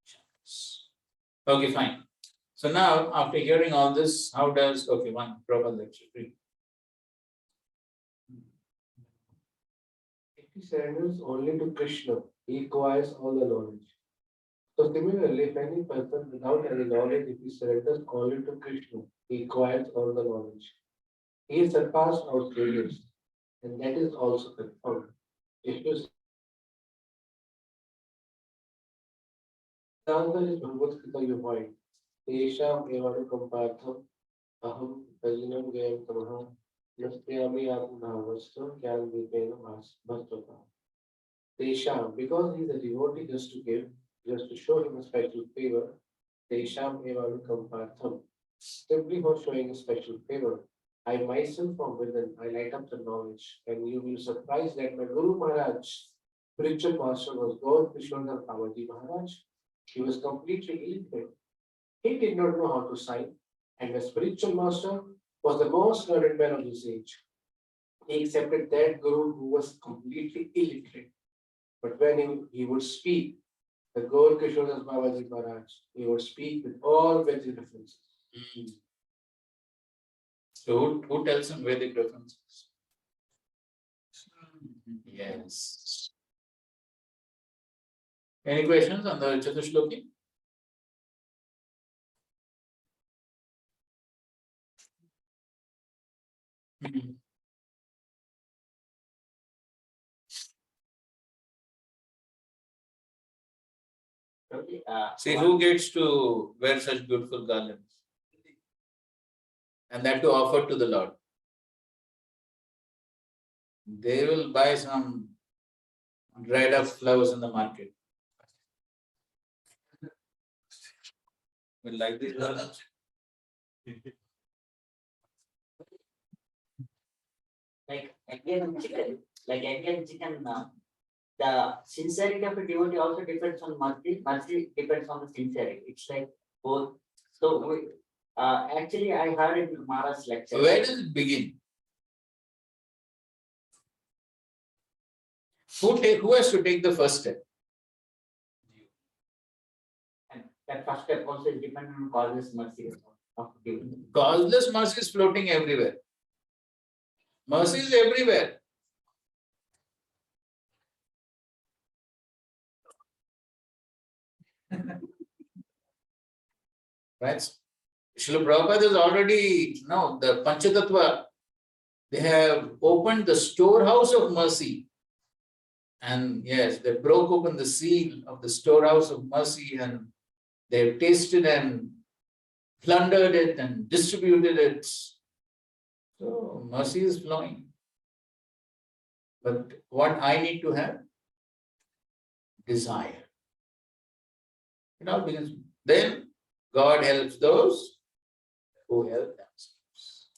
chapters. Okay, fine. So now, after hearing all this, how does, okay, one proper lecture. If he surrenders only to Krishna, he acquires all the knowledge. So similarly, if any person without any knowledge, if he surrenders only to Krishna, he acquires all the knowledge. He is surpassed our failures, and that is also confirmed. If you the answer is Bhagavad Gita, you find. Tesham evanukum partham aham bhajanam gayam tamaha nastyami atmanavastha kyan vipena bhastata. Tesham, because he is a devotee just to give, just to show him a special favor. Tesham evanukum partham, simply for showing a special favor. I myself from within, I light up the knowledge, and you will be surprised that my Guru Maharaj, spiritual master, was Gaur Krishna Babaji Maharaj. He was completely illiterate. He did not know how to sign, and the spiritual master was the most learned man of his age. He accepted that Guru who was completely illiterate. But when he would speak, the Gaur Krishna Babaji Maharaj, he would speak with all Vedic references. So who tells him Vedic references? Yes. Any questions on the Chatushloki? Okay, See, who gets to wear such beautiful garlands? And that to offer to the Lord. They will buy some dried up flowers in the market. Will like these garlands? like again chicken, the sincerity of a devotee also depends on mercy. Mercy depends on the sincerity. It's like both. So Actually, I heard in Mara's lecture. Where does it begin? Who has to take the first step? And that first step also is dependent on causeless mercy of giving. Causeless mercy is floating everywhere. Mercy is everywhere. Right? Srila Prabhupada is already, no, the Panchatattva, they have opened the storehouse of mercy. And yes, they broke open the seal of the storehouse of mercy and they've tasted and plundered it and distributed it. So mercy is flowing. But what I need to have? Desire. It all begins. Then God helps those who help themselves.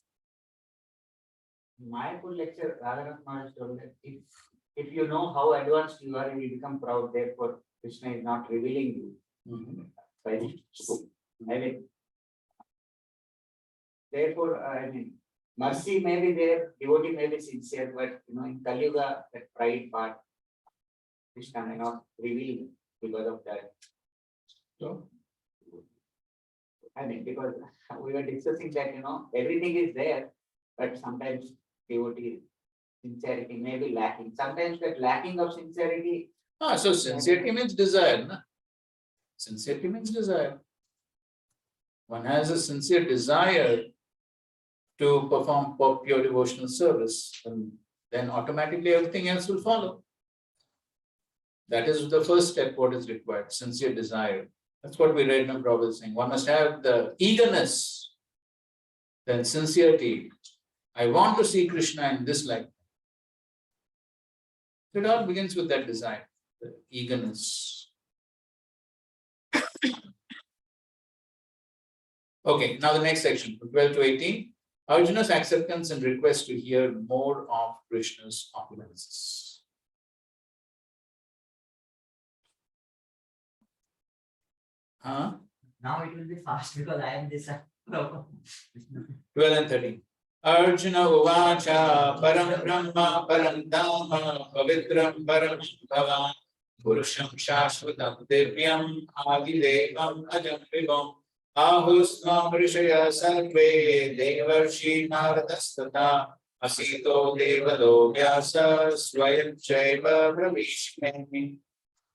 Mayapur lecture, Radhanath Maharaj told that if you know how advanced you are, you become proud. Therefore, Krishna is not revealing you. By the school. I mean, therefore, mercy may be there, devotee may be sincere, but in Kali Yuga, that pride part, Krishna may not reveal because of that. So, Because we were discussing that, everything is there, but sometimes devotee sincerity may be lacking. Sometimes that lacking of sincerity. so sincerity means desire. Na? Sincerity means desire. One has a sincere desire to perform pure devotional service, and then automatically everything else will follow. That is the first step, what is required, sincere desire. That's what we read in Prabhupada saying. One must have the eagerness, then sincerity. I want to see Krishna in this life. It all begins with that desire, the eagerness. Okay, now the next section, from 12 to 18. Arjuna's acceptance and request to hear more of Krishna's opulences. Huh? Now it will be fast because I am this. 12 and 13. Arjuna uvacha param brahma param dhamma pavitram param bhavan purusham shashvatam divyam adidevam ajam vivam ahusmam rishaya sarve devarshi naradastata asito devalo vyasa swayam chaiva bravishme.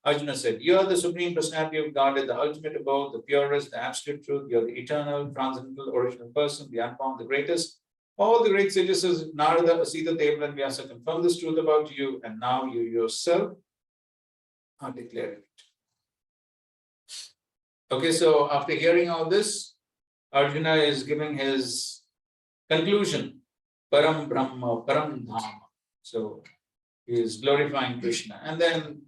Arjuna said, you are the Supreme Personality of Godhead, the ultimate abode, the purest, the absolute truth. You are the eternal, transcendental, original person, the unbound, the greatest. All the great sages, Narada, Asita, Devala, and Vyasa confirm this truth about you, and now you yourself are declaring it. Okay, so after hearing all this, Arjuna is giving his conclusion, Param Brahma, Param Dhama. So he is glorifying Krishna. And then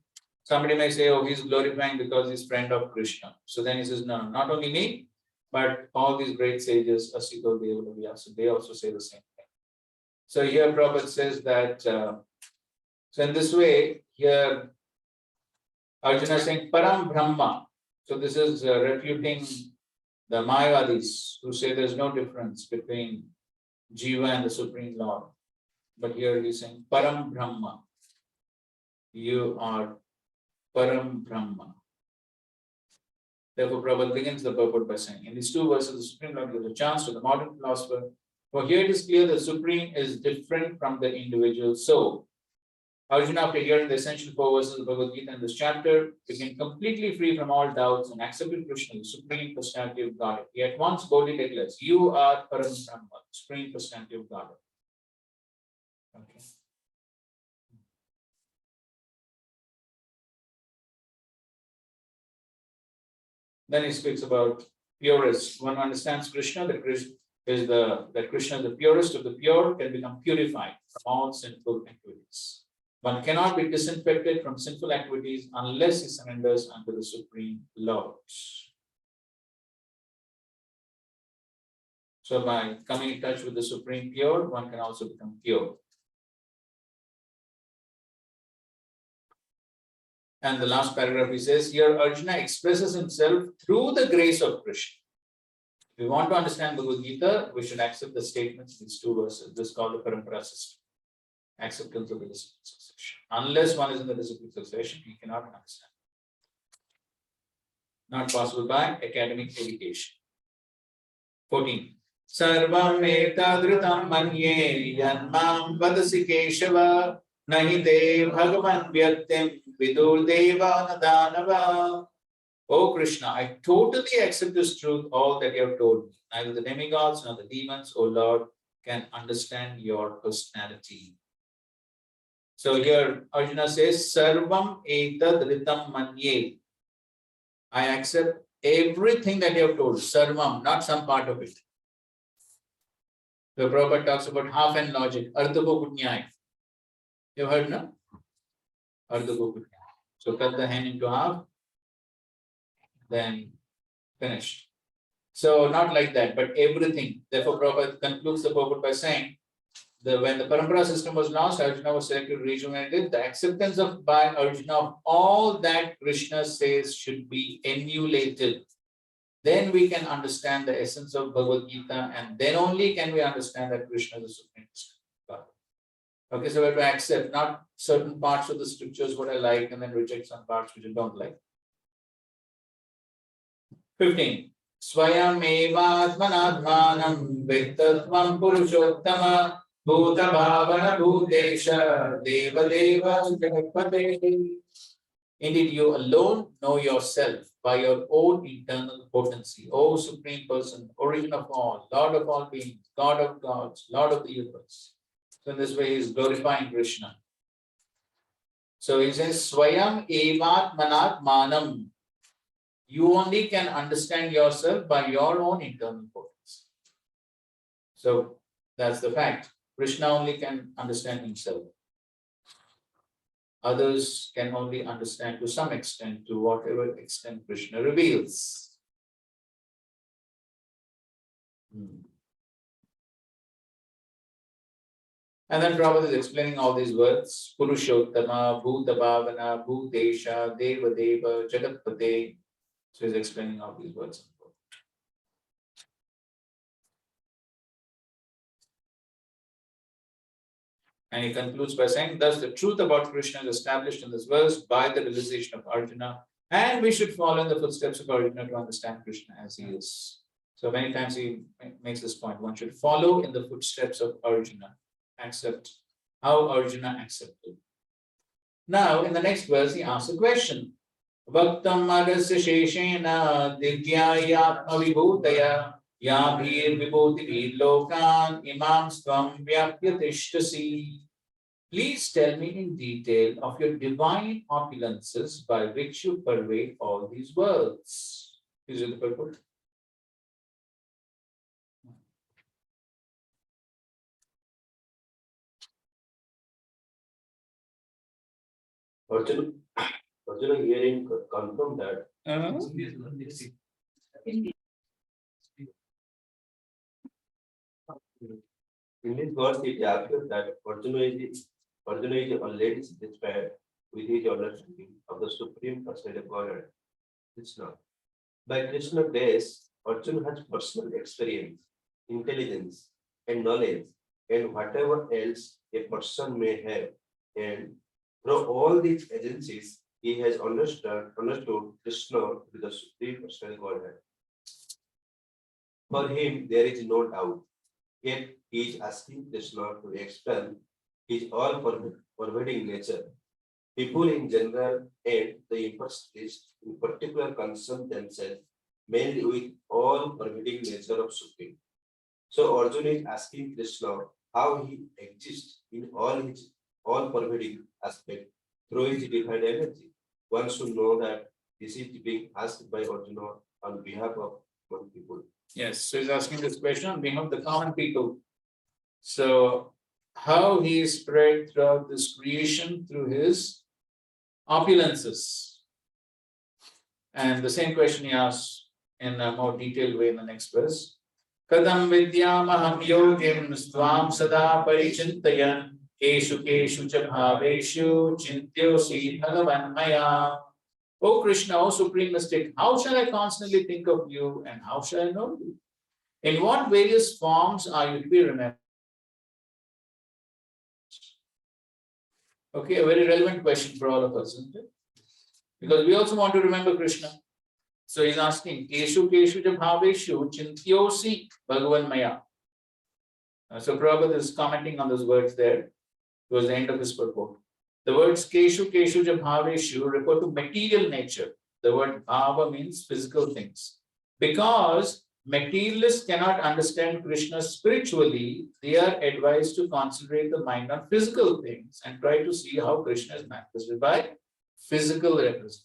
somebody may say, oh, he's glorifying because he's friend of Krishna. So then he says, no, not only me, but all these great sages, Asito, Devala, Vyasa, they also say the same thing. So here Prabhupada says that, so in this way, here Arjuna is saying Param Brahma. So this is refuting the Mayavadis who say there's no difference between Jiva and the Supreme Lord. But here he's saying Param Brahma. You are Param Brahma. Therefore, Prabhupada begins the purport by saying, in these two verses, the Supreme Lord gives a chance to the modern philosopher. For here it is clear the Supreme is different from the individual soul. Arjuna, after hearing the essential 4 verses of Bhagavad Gita in this chapter, became completely free from all doubts and accepted Krishna, the Supreme Personality of Godhead. He at once boldly declares, you are Param Brahma, Supreme Personality of Godhead. Okay. Then he speaks about purest. One understands Krishna, that Krishna is the purest of the pure, can become purified from all sinful activities. One cannot be disinfected from sinful activities unless he surrenders unto the Supreme Lord. So by coming in touch with the Supreme Pure, one can also become pure. And the last paragraph he says, here Arjuna expresses himself through the grace of Krishna. If we want to understand Bhagavad Gita, we should accept the statements in these two verses. This is called the Parampara system. Acceptance of the discipline succession. Unless one is in the discipline succession, you cannot understand. Not possible by academic education. 14. Sarvam etadritam manye yanmam vadasi keshava nahi de bhagavan vyaktim vidur deva nadanava. O Krishna, I totally accept this truth, all that you have told me. Neither the demigods nor the demons, O Lord, can understand your personality. So here Arjuna says, Sarvam etad ritam manye. I accept everything that you have told, Sarvam, not some part of it. The Prabhupada talks about half and logic, Ardhabhukunyai. You have heard, no? Ardhabhukunyai. So cut the hen into half, then finished. So not like that, but everything. Therefore, Prabhupada concludes the purport by saying, when the Parampara system was launched, Arjuna was selected to rejuvenate it. The acceptance of by Arjuna of all that Krishna says should be emulated. Then we can understand the essence of Bhagavad Gita, and then only can we understand that Krishna is the Supreme God. Okay, so we have to accept not certain parts of the scriptures what I like and then reject some parts which I don't like. 15. Swayam evadmanadmanam vittatvam purushottama bhuta bhavana bhutesha deva deva jagatpate. Indeed, you alone know yourself by your own internal potency. O Supreme Person, origin of all, Lord of all beings, God of gods, Lord of the universe. So in this way, he is glorifying Krishna. So he says, Swayam evat manat manam. You only can understand yourself by your own internal potency. So that's the fact. Krishna only can understand himself. Others can only understand to some extent, to whatever extent Krishna reveals. And then Prabhupada is explaining all these words. Purushottama, Bhuta Bhavana, Bhutesha, Deva Deva, Jagatpate. So he's explaining all these words. And he concludes by saying, thus the truth about Krishna is established in this verse by the realization of Arjuna, and we should follow in the footsteps of Arjuna to understand Krishna as he is. So many times he makes this point, one should follow in the footsteps of Arjuna, accept how Arjuna accepted. Now in the next verse he asks a question. Bhaktam madasya sheshena divyayatma vibhutaya Yabhir vibhuti lokan imam svam vyapya tishtasi. Please tell me in detail of your divine opulences by which you pervade all these worlds. Is it the purport? Arjuna hearing confirm that. In this verse, it appears that Arjuna is already satisfied with his understanding of the Supreme Personality of Godhead, Krishna. By Krishna's grace, Arjuna has personal experience, intelligence, and knowledge, and whatever else a person may have. And through all these agencies, he has understood Krishna to be the Supreme Personality of Godhead. For him, there is no doubt. Yet he is asking Krishna to explain his all-pervading nature. People in general and the impersonalists in particular concern themselves mainly with all-pervading nature of Supreme. So Arjuna is asking Krishna how he exists in all his all-pervading aspect through his divine energy. One should know that this is being asked by Arjuna on behalf of common people. Yes, so he's asking this question on behalf of the common people. So how he is spread throughout this creation through his opulences. And the same question he asks in a more detailed way in the next verse. Kadam vidyamaham yogim stvam sada parichintayan keshu keshu cha bhaveshu chintyosi bhagavan maya. O Krishna, O Supreme Mystic, how shall I constantly think of you and how shall I know you? In what various forms are you to be remembered? Okay, a very relevant question for all of us, isn't it? Because we also want to remember Krishna. So he's asking, Keshu Keshu ja bhaveshu chintyosi Bhagavan Maya. So Prabhupada is commenting on those words there towards the end of his purport. The words Keshu Keshu ja bhaveshu refer to material nature. The word bhava means physical things. Because materialists cannot understand Krishna spiritually, they are advised to concentrate the mind on physical things and try to see how Krishna is manifested by physical representations.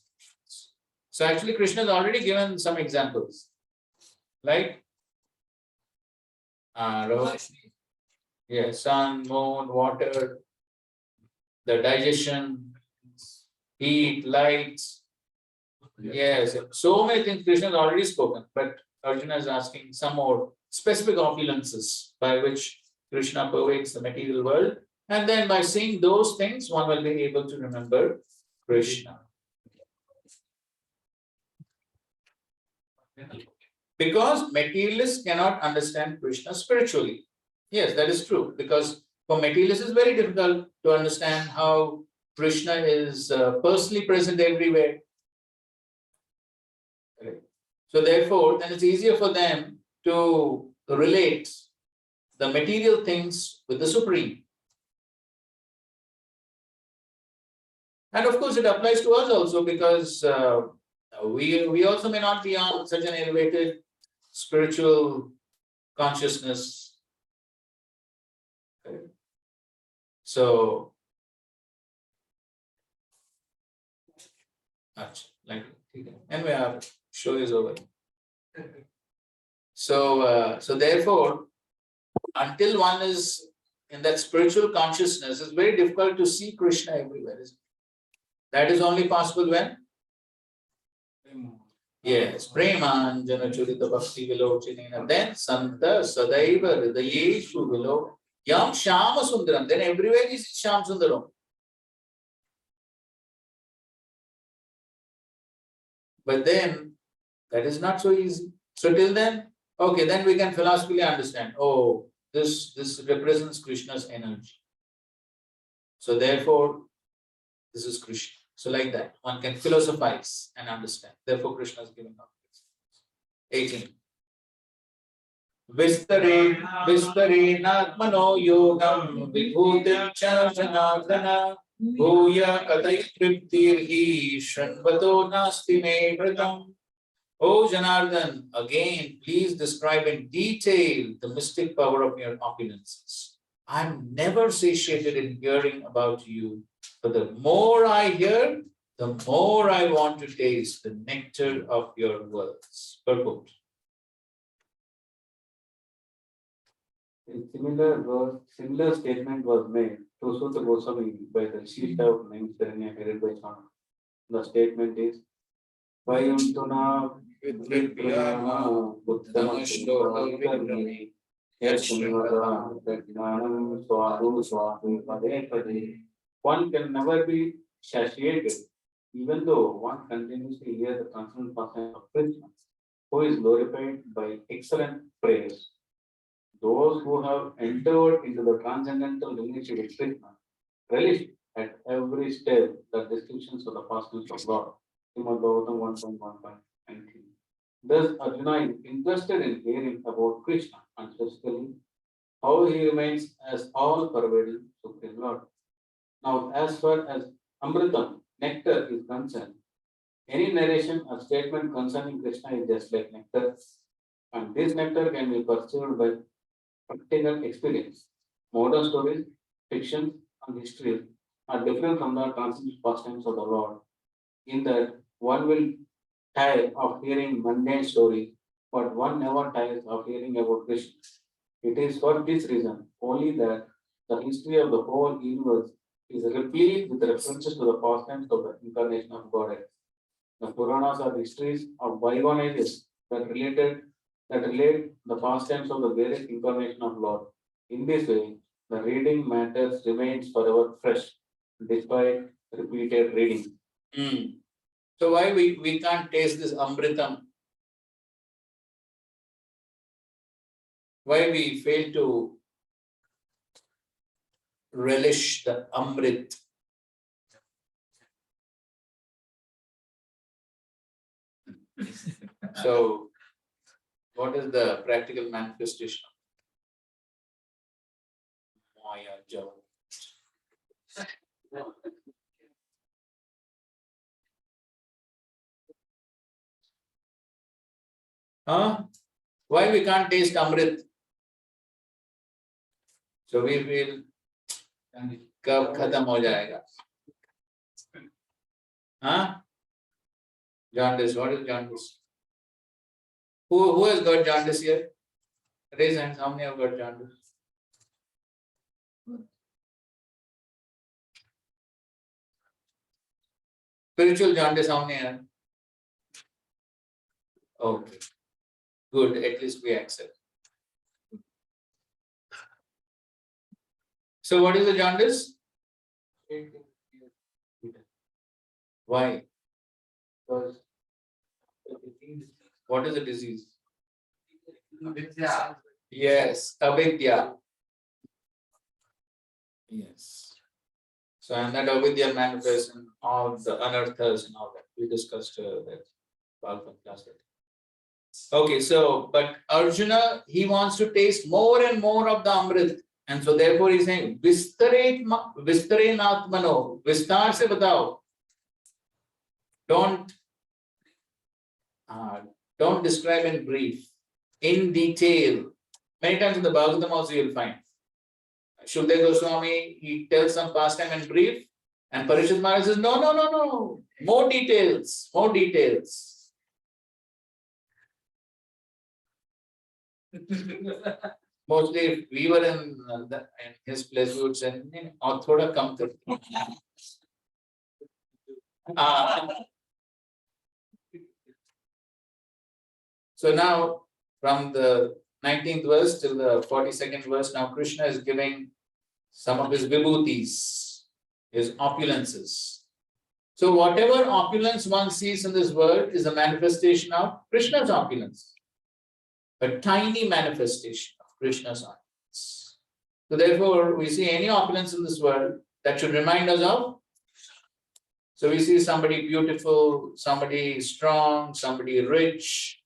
So actually Krishna has already given some examples, like yes, sun, moon, water, the digestion, heat, lights. Yes, so many things Krishna has already spoken, but Arjuna is asking some more specific opulences by which Krishna pervades the material world. And then by seeing those things, one will be able to remember Krishna. Because materialists cannot understand Krishna spiritually. Yes, that is true. Because for materialists, it's very difficult to understand how Krishna is personally present everywhere. So therefore, then it's easier for them to relate the material things with the Supreme. And of course, it applies to us also because we also may not be on such an elevated spiritual consciousness. So, like, anyway, our show is over. So, so therefore, until one is in that spiritual consciousness, it's very difficult to see Krishna everywhere. Isn't it? That is only possible when? Yes, Premanjana Churita Bhakti Vilochinena. Then Santa Sadaiva Hridayeshu Vilo Yam Shama Sundaram. Then everywhere is Sham Sundaram. But then that is not so easy. So till then, okay, then we can philosophically understand. Oh, this represents Krishna's energy. So therefore, this is Krishna. So like that, one can philosophize and understand. Therefore, Krishna is giving up. 18. Vistarena yogam vibhutim janardana bhuya katai triptirhi shanvato nasti me vratam. O Janardhan, again, please describe in detail the mystic power of your opulences. I'm never satiated in hearing about you, but the more I hear, the more I want to taste the nectar of your words. Purport. A similar statement was made to Sutta Goswami by the chief of named Serenya headed by Chana. The statement is Vayuntuna Vidripriyama Uttama One can never be satiated, even though one continuously hears the constant person of Krishna, who is glorified by excellent praise. Those who have entered into the transcendental relationship with Krishna relish at every step the descriptions of the fastness of God. Srimad Bhagavatam 1.1.19. Thus, Arjuna is interested in hearing about Krishna and specifically how he remains as all-pervading Supreme Lord. Now, as far as Amritam, nectar is concerned, any narration or statement concerning Krishna is just like nectar, and this nectar can be pursued by practical experience. Modern stories, fiction, and history are different from the transcendent pastimes of the Lord, in that one will tire of hearing mundane stories, but one never tires of hearing about Krishna. It is for this reason only that the history of the whole universe is replete with references to the pastimes of the incarnation of Godhead. The Puranas are histories of bygone ages that relate the pastimes of the various incarnation of Lord. In this way, the reading matters remains forever fresh, despite repeated reading. So why we can't taste this Amritam? why we fail to relish the Amrit. So, what is the practical manifestation of Maya Java? Huh? Why we can't taste Amrit? So we feel कब खत्म हो जाएगा? Huh? Jaundice, what is jaundice? Who has got jaundice here? Raise hands, how many have got jaundice? Spiritual jaundice, how many have? Okay, good, at least we accept. So what is the jaundice? Why? Because What is the disease? Yes, avidya. Yes. So and that avidya manifests in all the unearthers and all that. We discussed that last week. Okay, so but Arjuna, he wants to taste more and more of the Amrit. And so therefore he's saying, Vistare Natmano, Vistar se batao. Don't describe in brief, in detail. Many times in the Bhagavatam also you'll find. Shukdev Goswami, he tells some pastime in brief, and Parishad Maharaj says, no, more details, more details. Mostly if we were in his place, we would say, "Aur thoda kam kar." So now, from the 19th verse till the 42nd verse, now Krishna is giving some of his vibhutis, his opulences. So whatever opulence one sees in this world is a manifestation of Krishna's opulence, a tiny manifestation of Krishna's opulence. So therefore, we see any opulence in this world that should remind us of. So we see somebody beautiful, somebody strong, somebody rich,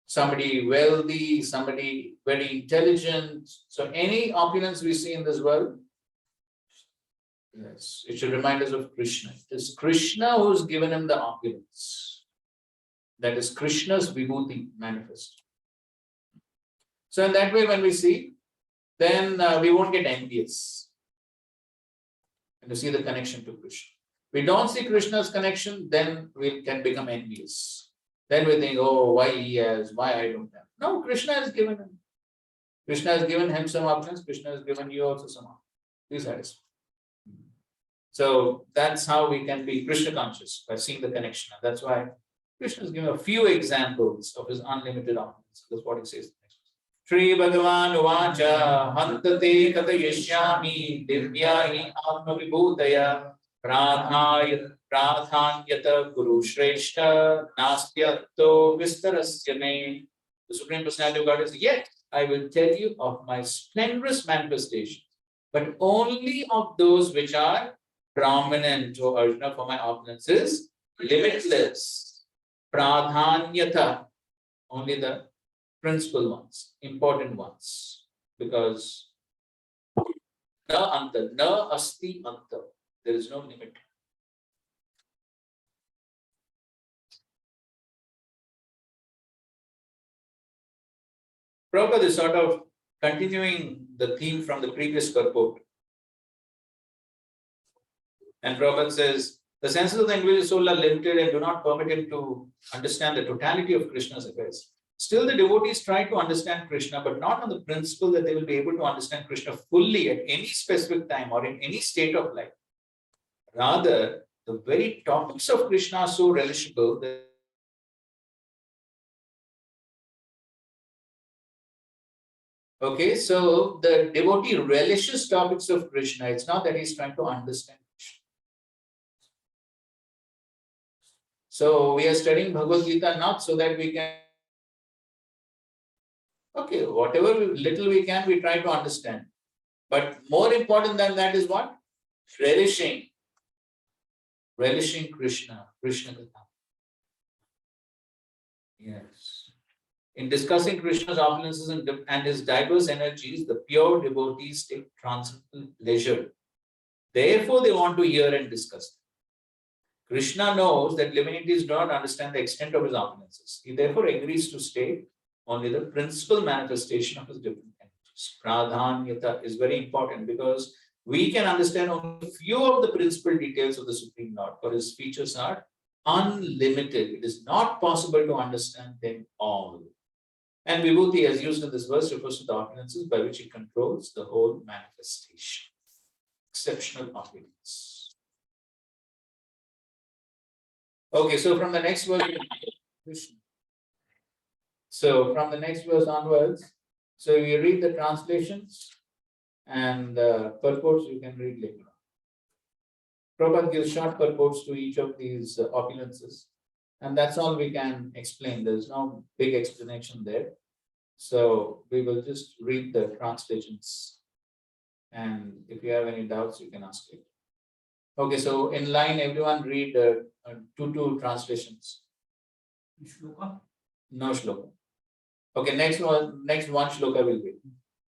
somebody wealthy, somebody very intelligent. So any opulence we see in this world, yes, it should remind us of Krishna. It is Krishna who's given him the opulence. That is Krishna's vibhuti manifest. So in that way, when we see, then we won't get envious. And to see the connection to Krishna. We don't see Krishna's connection, then we can become envious. Then we think, oh, why he has, why I don't have. No, Krishna has given him. Krishna has given him some options, Krishna has given you also some options. Please satisfy. So that's how we can be Krishna conscious, by seeing the connection. And that's why Krishna has given a few examples of his unlimited opulence. That's what he says. Shri Bhagavan Uvacha Hantate Tata Yashyami Divyahi Atma Vibhutaya Pradhanyata Guru Shreshta Nastyatto Vistarasya Me. The Supreme Personality of God is, yet I will tell you of my splendorous manifestations, but only of those which are prominent, O Arjuna, for my opulence is limitless. Pradhanyata, only the principal ones, important ones, because na anta, na asti anta, there is no limit. Prabhupada is sort of continuing the theme from the previous purport. And Prabhupada says, the senses of the individual soul are limited and do not permit him to understand the totality of Krishna's affairs. Still, the devotees try to understand Krishna, but not on the principle that they will be able to understand Krishna fully at any specific time or in any state of life. Rather, the very topics of Krishna are so relishable that okay, so the devotee relishes topics of Krishna. It's not that he's trying to understand Krishna. So we are studying Bhagavad Gita not so that we can Okay, whatever little we can, we try to understand. But more important than that is what? Relishing. Relishing Krishna, Krishna Katha. Yes. In discussing Krishna's opulences and his diverse energies, the pure devotees take transcendental pleasure. Therefore, they want to hear and discuss. Krishna knows that divinities do not understand the extent of his opulences. He therefore agrees to state only the principal manifestation of his different energies. Pradhanyata is very important because we can understand only a few of the principal details of the Supreme Lord, for his features are unlimited. It is not possible to understand them all. And Vibhuti, as used in this verse, refers to the opulences by which he controls the whole manifestation. Exceptional opulence. Okay, so from the next verse, onwards, so you read the translations and purports you can read later on. Prabhupada gives short purports to each of these opulences, and that's all we can explain. There's no big explanation there. So we will just read the translations, and if you have any doubts, you can ask it. Okay, so in line, everyone read two translations. Shloka? No shloka. Okay, next one shloka will be.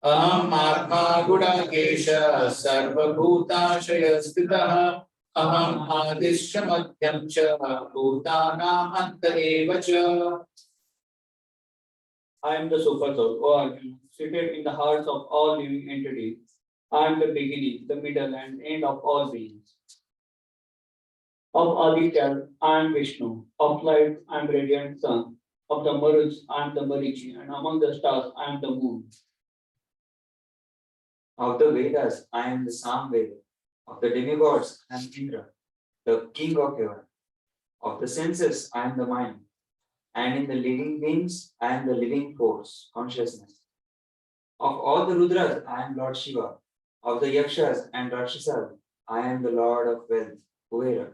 Aham atma gudakesha sarva bhutashaya stitah aham adishya madhyam cha bhutanam anta eva cha. I am the super soul, O Arjuna, seated in the hearts of all living entities. I am the beginning, the middle, and end of all beings. Of Aditya, I am Vishnu. Of light, I am radiant sun. Of the Maruts, I am the Marichi, and among the stars, I am the moon. Of the Vedas, I am the Samveda. Of the demigods, I am Indra, the king of heaven. Of the senses, I am the mind. And in the living beings, I am the living force, consciousness. Of all the Rudras, I am Lord Shiva. Of the Yakshas and Rakshasas, I am the Lord of wealth, Kuvera.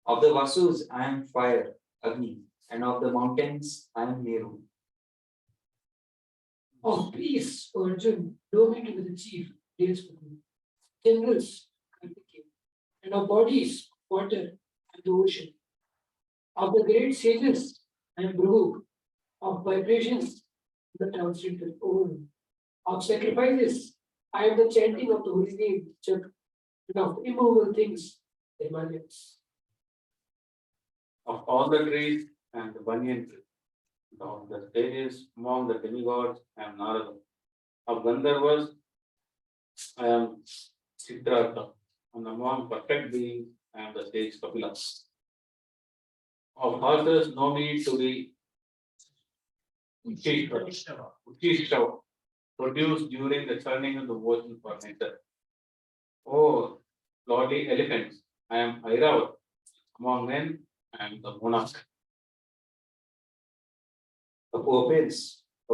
Of the Vasus, I am fire, Agni. And of the mountains, I am Meru. Of peace, Arjun, know me to be the chief, generals, and of bodies, water, and the ocean. Of the great sages, I am Bhru. Of vibrations, the transcendental own. Of sacrifices, I am the chanting of the holy name, Chak, and of immovable things, the Himalayas. Of all the trees, I am the banyan tree. Of the sages among the demigods, I am Narada. Of Gandharvas, I am Siddhartha. And among perfect beings, I am the sage Kapila. Of horses, know me to be Uchishtava, produced during the churning of the ocean for nectar. Oh, lordly elephants, I am Airavat. Among men, I am the monarch. Of opens, I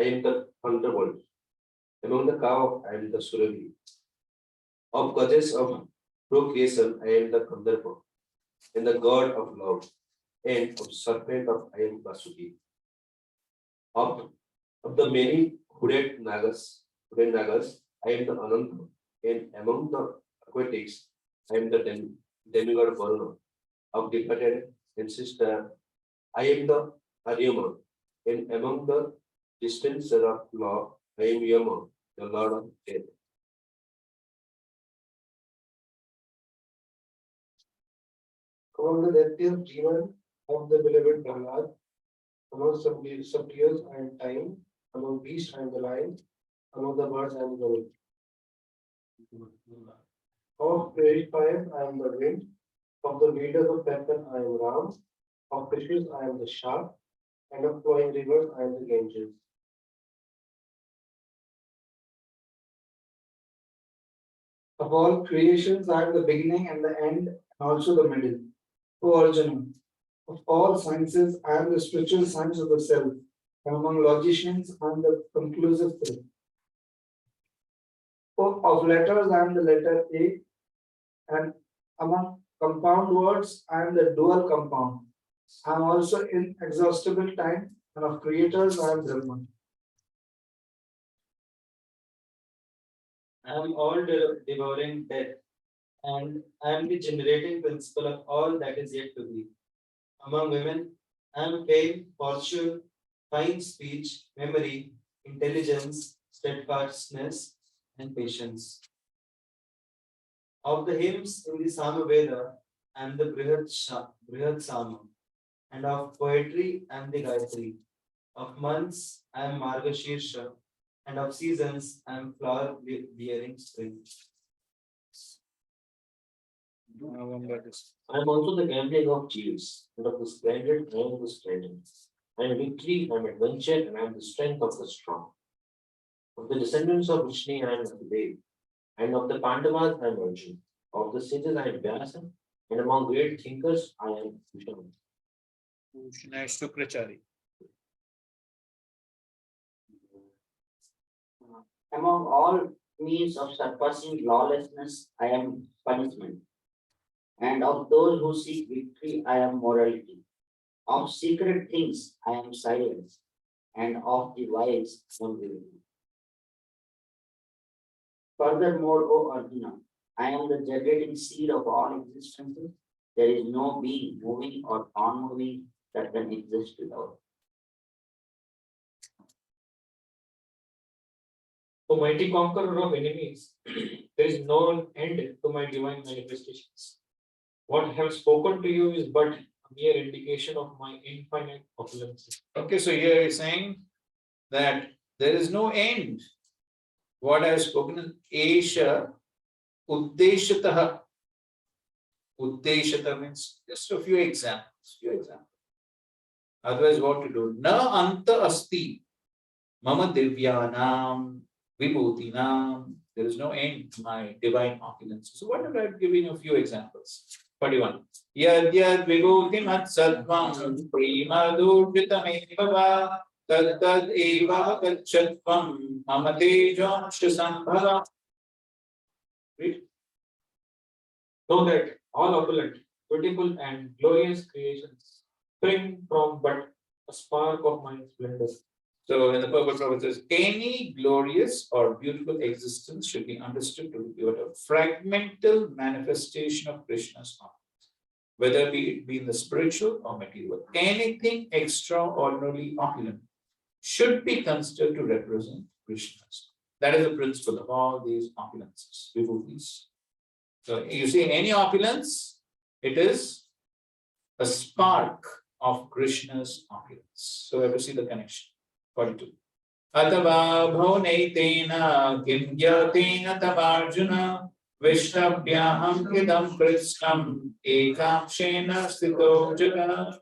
am the thunderbolt. Among the cow, I am the Surabhi. Of goddess of procreation, I am the Gandharva. And the god of love. And of serpent of I am Vasuki. Of the many hooded nagas, I am the Ananta. And among the aquatics, I am the demigod Varuna. Of departed ancestor, I am the Aryama. And among the dispenser of law, I am Yama, the lord of death. Among the deities, Jivan of the beloved Prahlad, among subdues I am time, among beasts I am the lion, among the birds I am the wind. Of prairie fire I am the wind, of the leaders of weapon I am Ram, of fishes I am the shark, and of flowing rivers I am the Ganges. Of all creations, I am the beginning and the end, and also the middle. O Arjuna, of all sciences, I am the spiritual science of the self, and among logicians, I am the conclusive truth. Of letters, I am the letter A, and among compound words, I am the dual compound. I am also inexhaustible time, and of creators I am Brahman. I am all devouring death, and I am the generating principle of all that is yet to be. Among women, I am fame, fortune, fine speech, memory, intelligence, steadfastness, and patience. Of the hymns in the Samaveda, I am the Brihad Sama, and of poetry, I am the Gayatri. Of months, I am Margashirsha, and of seasons, I am flower bearing spring. I am also the gambling of cheers, and of the splendid I am the splendid. I am victory, I am adventure, and I am the strength of the strong. Of the descendants of Vishnu, I am Dev, and of the Pandavas, I am Arjuna. Of the sages, I am Vyasa, and among great thinkers, I am Vishnu. Bhushana Shukrachari. Among all means of surpassing lawlessness, I am punishment. And of those who seek victory, I am morality. Of secret things, I am silence. And of the wise, I am wisdom. Furthermore, O Arjuna, I am the generating seed of all existences. There is no being moving or non-moving that can exist without. O mighty conqueror of enemies, there is no end to my divine manifestations. What I have spoken to you is but a mere indication of my infinite opulence. Okay, so here he's saying that there is no end. What I have spoken is Esha Uddeshataha. Uddeshata means just a few examples. Otherwise, what to do? Na anta asti mama divyanam vibhutinam. There is no end to my divine opulence. So what if I have given you a few examples? 41. Yad yad vibhutim at sattvam primadurjitameva tad tad eva gachatvam mama tejam shasambhava. Read. Know that all opulent, beautiful, and glorious creations spring from but a spark of my splendor. So in the purpose of it says, any glorious or beautiful existence should be understood to be a fragmental manifestation of Krishna's power, whether it be in the spiritual or material. Anything extraordinarily opulent should be considered to represent Krishna's. That is the principle of all these opulences, vibhutis. So you see any opulence, it is a spark of Krishna's opulence. So we have to see the connection. 42. Atava bhaunetena kim yatena tavarjuna vishnabhyaham kidam krishnam ekamshena stito jaga.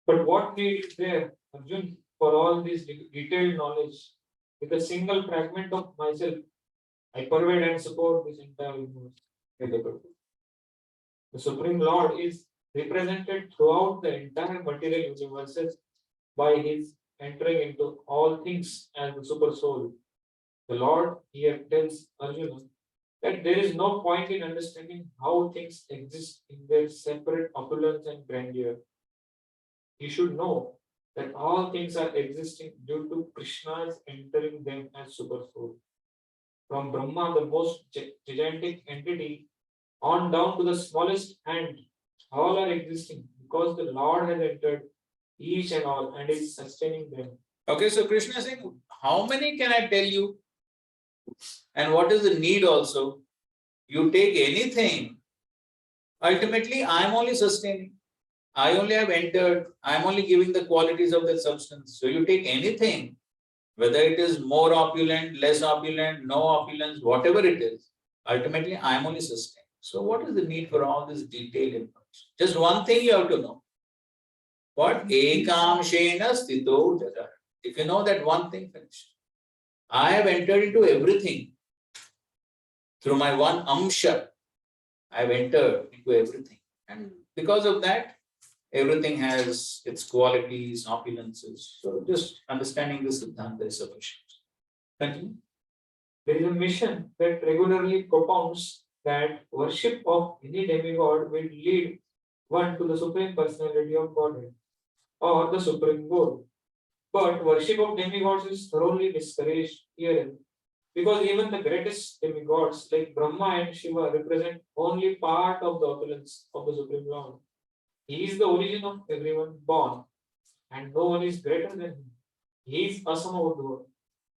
But what need is there, Arjun, for all this detailed knowledge? With a single fragment of myself, I pervade and support this entire universe. The Supreme Lord is represented throughout the entire material universes by his entering into all things as the super soul. The Lord here tells Arjuna that there is no point in understanding how things exist in their separate opulence and grandeur. He should know that all things are existing due to Krishna's entering them as super soul. From Brahma, the most gigantic entity, on down to the smallest ant, all are existing because the Lord has entered each and all and is sustaining them. Okay, so Krishna is saying, how many can I tell you? And what is the need also? You take anything, ultimately I am only sustaining. I only have entered, I am only giving the qualities of that substance. So you take anything, whether it is more opulent, less opulent, no opulence, whatever it is, ultimately I am only sustaining. So what is the need for all this detailed information? Just one thing you have to know. What? Ekamshena stito jaga. If you know that one thing, finished. I have entered into everything. Through my one amsha, I have entered into everything. And because of that, everything has its qualities, opulences. So just understanding this Siddhanta is sufficient. Continue. There is a mission that regularly propounds that worship of any demigod will lead one to the Supreme Personality of Godhead. or the supreme goal. But worship of demigods is thoroughly discouraged herein, because even the greatest demigods like Brahma and Shiva represent only part of the opulence of the Supreme Lord. He is the origin of everyone born, and no one is greater than him. He is Asamavadhuva,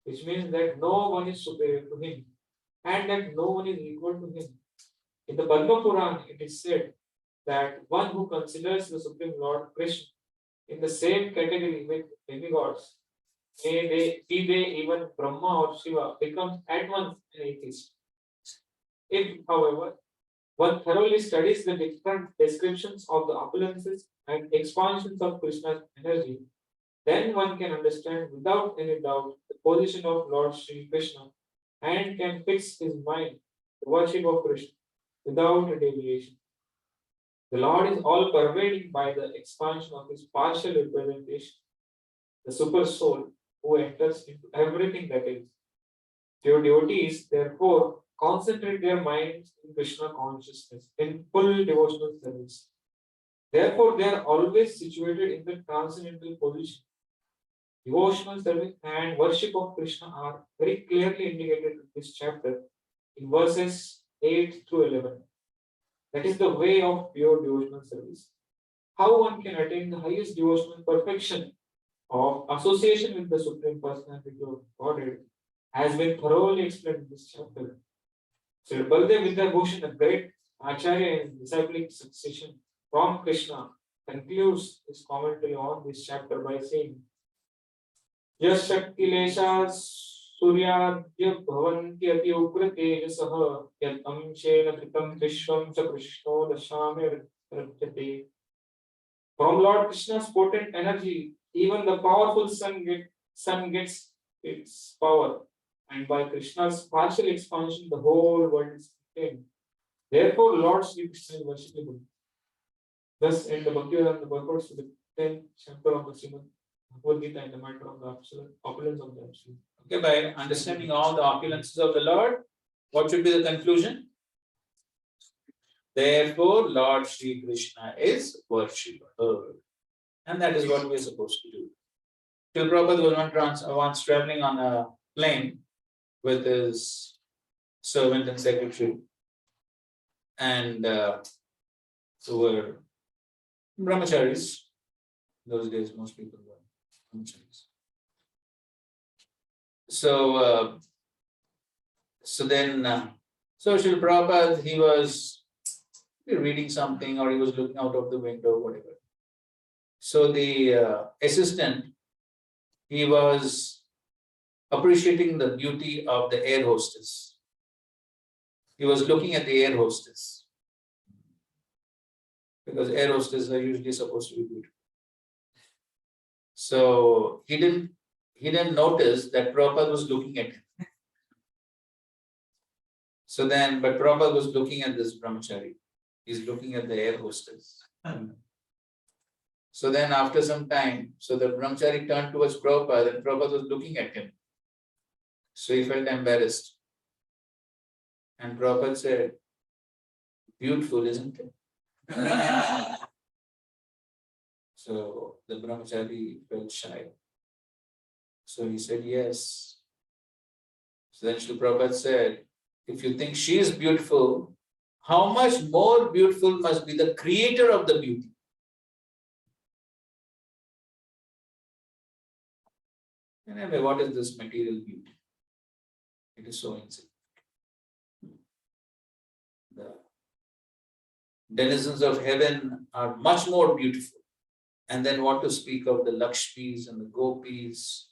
which means that no one is superior to him, and that no one is equal to him. In the Padma Puran, it is said that one who considers the Supreme Lord Krishna in the same category with demigods, be they even Brahma or Shiva, becomes at once an atheist. If, however, one thoroughly studies the different descriptions of the opulences and expansions of Krishna's energy, then one can understand without any doubt the position of Lord Sri Krishna and can fix his mind to worship of Krishna without a deviation. The Lord is all pervading by the expansion of his partial representation, the super soul who enters into everything that is. Pure devotees, therefore, concentrate their minds in Krishna consciousness in full devotional service. Therefore, they are always situated in the transcendental position. Devotional service and worship of Krishna are very clearly indicated in this chapter in verses 8 through 11. That is the way of pure devotional service. How one can attain the highest devotional perfection of association with the Supreme Personality of Godhead has been thoroughly explained in this chapter. Sri Baldev Vidyabhushan, a great Acharya in disciplic succession from Krishna, concludes his commentary on this chapter by saying, Yas Shakti Leshas Suryadya Bhavanti Ati Ugra Tejasah Yat Amshena Kritam Vishwam Cha Krishno Dashame Rajyate. From Lord Krishna's potent energy, even the powerful sun gets its power, and by Krishna's partial expansion, the whole world is contained. Therefore, Lord Sri Krishna is worshipable. Thus, in the Bhaktivedanta purports to the 10th chapter of the Srimad Bhagavad Gita in the matter of the absolute opulence of the absolute. Okay, by understanding all the opulences of the Lord, what should be the conclusion? Therefore, Lord Sri Krishna is worshipable. And that is what we are supposed to do. Srila Prabhupada was once traveling on a plane with his servant and secretary. And so were brahmacharis. In those days, most people were brahmacharis. So Srila Prabhupada, he was reading something or he was looking out of the window, whatever. So the assistant, he was appreciating the beauty of the air hostess. He was looking at the air hostess. Because air hostesses are usually supposed to be beautiful. So he didn't notice that Prabhupada was looking at him. So then, but Prabhupada was looking at this brahmachari. He's looking at the air hostess. So then after some time, so the brahmachari turned towards Prabhupada and Prabhupada was looking at him. So he felt embarrassed. And Prabhupada said, beautiful, isn't it? So the brahmachari felt shy. So he said, yes. So then Srila Prabhupada said, if you think she is beautiful, how much more beautiful must be the creator of the beauty? And anyway, what is this material beauty? It is so insignificant. The denizens of heaven are much more beautiful. And then what to speak of the Lakshmis and the Gopis.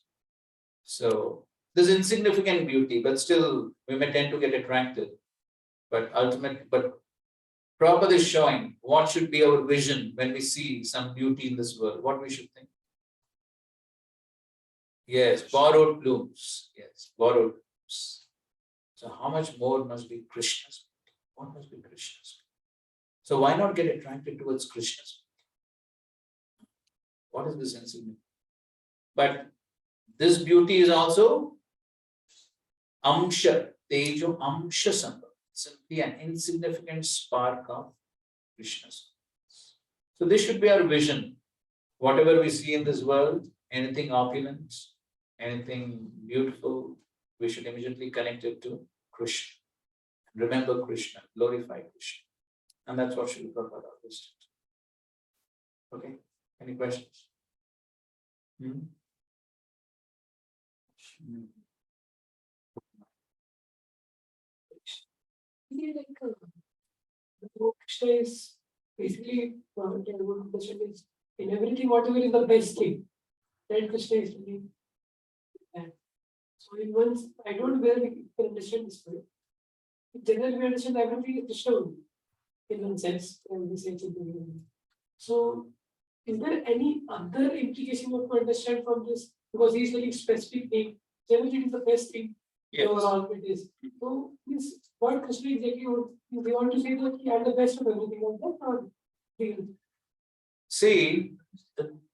So there's insignificant beauty, but still we may tend to get attracted. But Prabhupada is showing what should be our vision when we see some beauty in this world, what we should think. Yes, borrowed blooms. Yes, borrowed blooms. So how much more must be Krishna's beauty? What must be Krishna's beauty? So why not get attracted towards Krishna's beauty? What is this insignificant? But this beauty is also Amsha, Tejo Amsha Sambhav. Simply an insignificant spark of Krishna's. So this should be our vision. whatever we see in this world, anything opulent, anything beautiful, we should immediately connect it to Krishna. Remember Krishna, glorify Krishna. And that's what Srila Prabhupada always did. Okay, any questions? Krishna is basically in everything, whatever is the best thing, then Krishna is doing that. So in once, I don't know whether we can understand this way. In general, we understand everything is Krishna only, in one sense, and we say it's in the beginning. So is there any other implication we can understand from this? Because he's very specific thing, everything is the best thing. Yes. Overall it is. So this what Krishna exactly they want to say that he had the best of everything like that or See,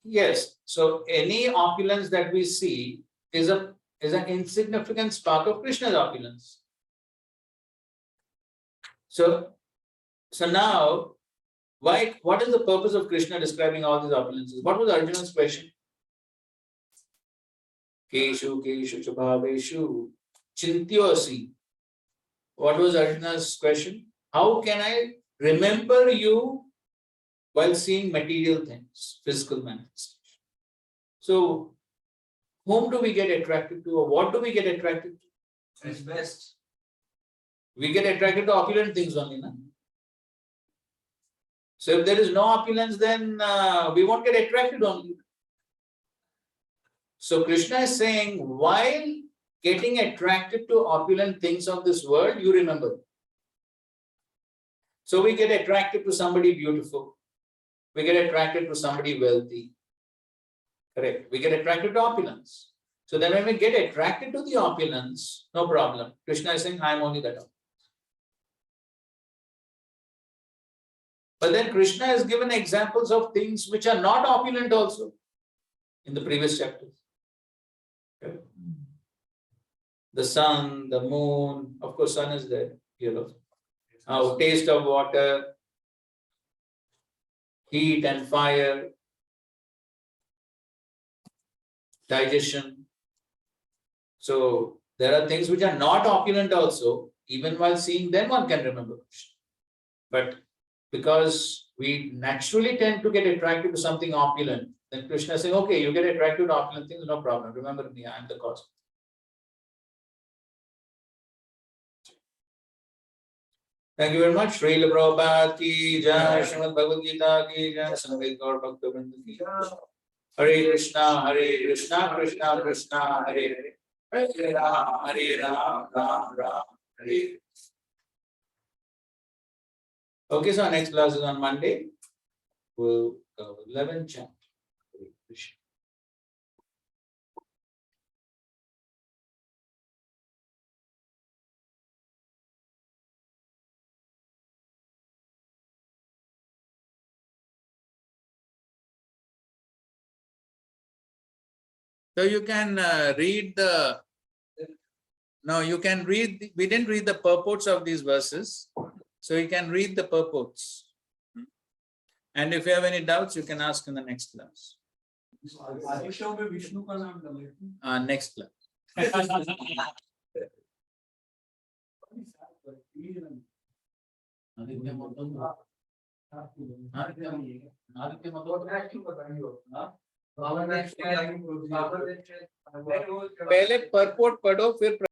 yes, so any opulence that we see is an insignificant spark of Krishna's opulence. So now, what is the purpose of Krishna describing all these opulences? What was Arjuna's question? Keshu, Keshu, Chabhaveshu, Chintyosi. What was Arjuna's question? How can I remember you while seeing material things, physical manifestation? So, whom do we get attracted to, or what do we get attracted to? It's best. We get attracted to opulent things only, na? So if there is no opulence, then we won't get attracted only. So Krishna is saying, while getting attracted to opulent things of this world, you remember. So we get attracted to somebody beautiful. We get attracted to somebody wealthy. Correct. We get attracted to opulence. So then when we get attracted to the opulence, no problem. Krishna is saying, I am only that. But then Krishna has given examples of things which are not opulent also in the previous chapters. Okay. The sun, the moon, of course, sun is there. Taste of water, heat and fire, digestion. So there are things which are not opulent also. Even while seeing them, one can remember Krishna. But because we naturally tend to get attracted to something opulent, then Krishna is saying, okay, you get attracted to opulent things, no problem. Remember me, I am the cause. Thank you very much. Srila Prabhupada ki jai, Srimad Bhagavad Gita ki jai, Samved Gaur Bhakta Vrinda ki jai. Hare Krishna, Krishna Krishna, Hare Hare, Hare Ram, Ram Ram, Hare. Okay, so our next class is on Monday. We'll cover 11th chapter. So you can read the. No, you can read. We didn't read the purports of these verses. So you can read the purports. And if you have any doubts, you can ask in the next class. Next class. पहले purport पढ़ो फिर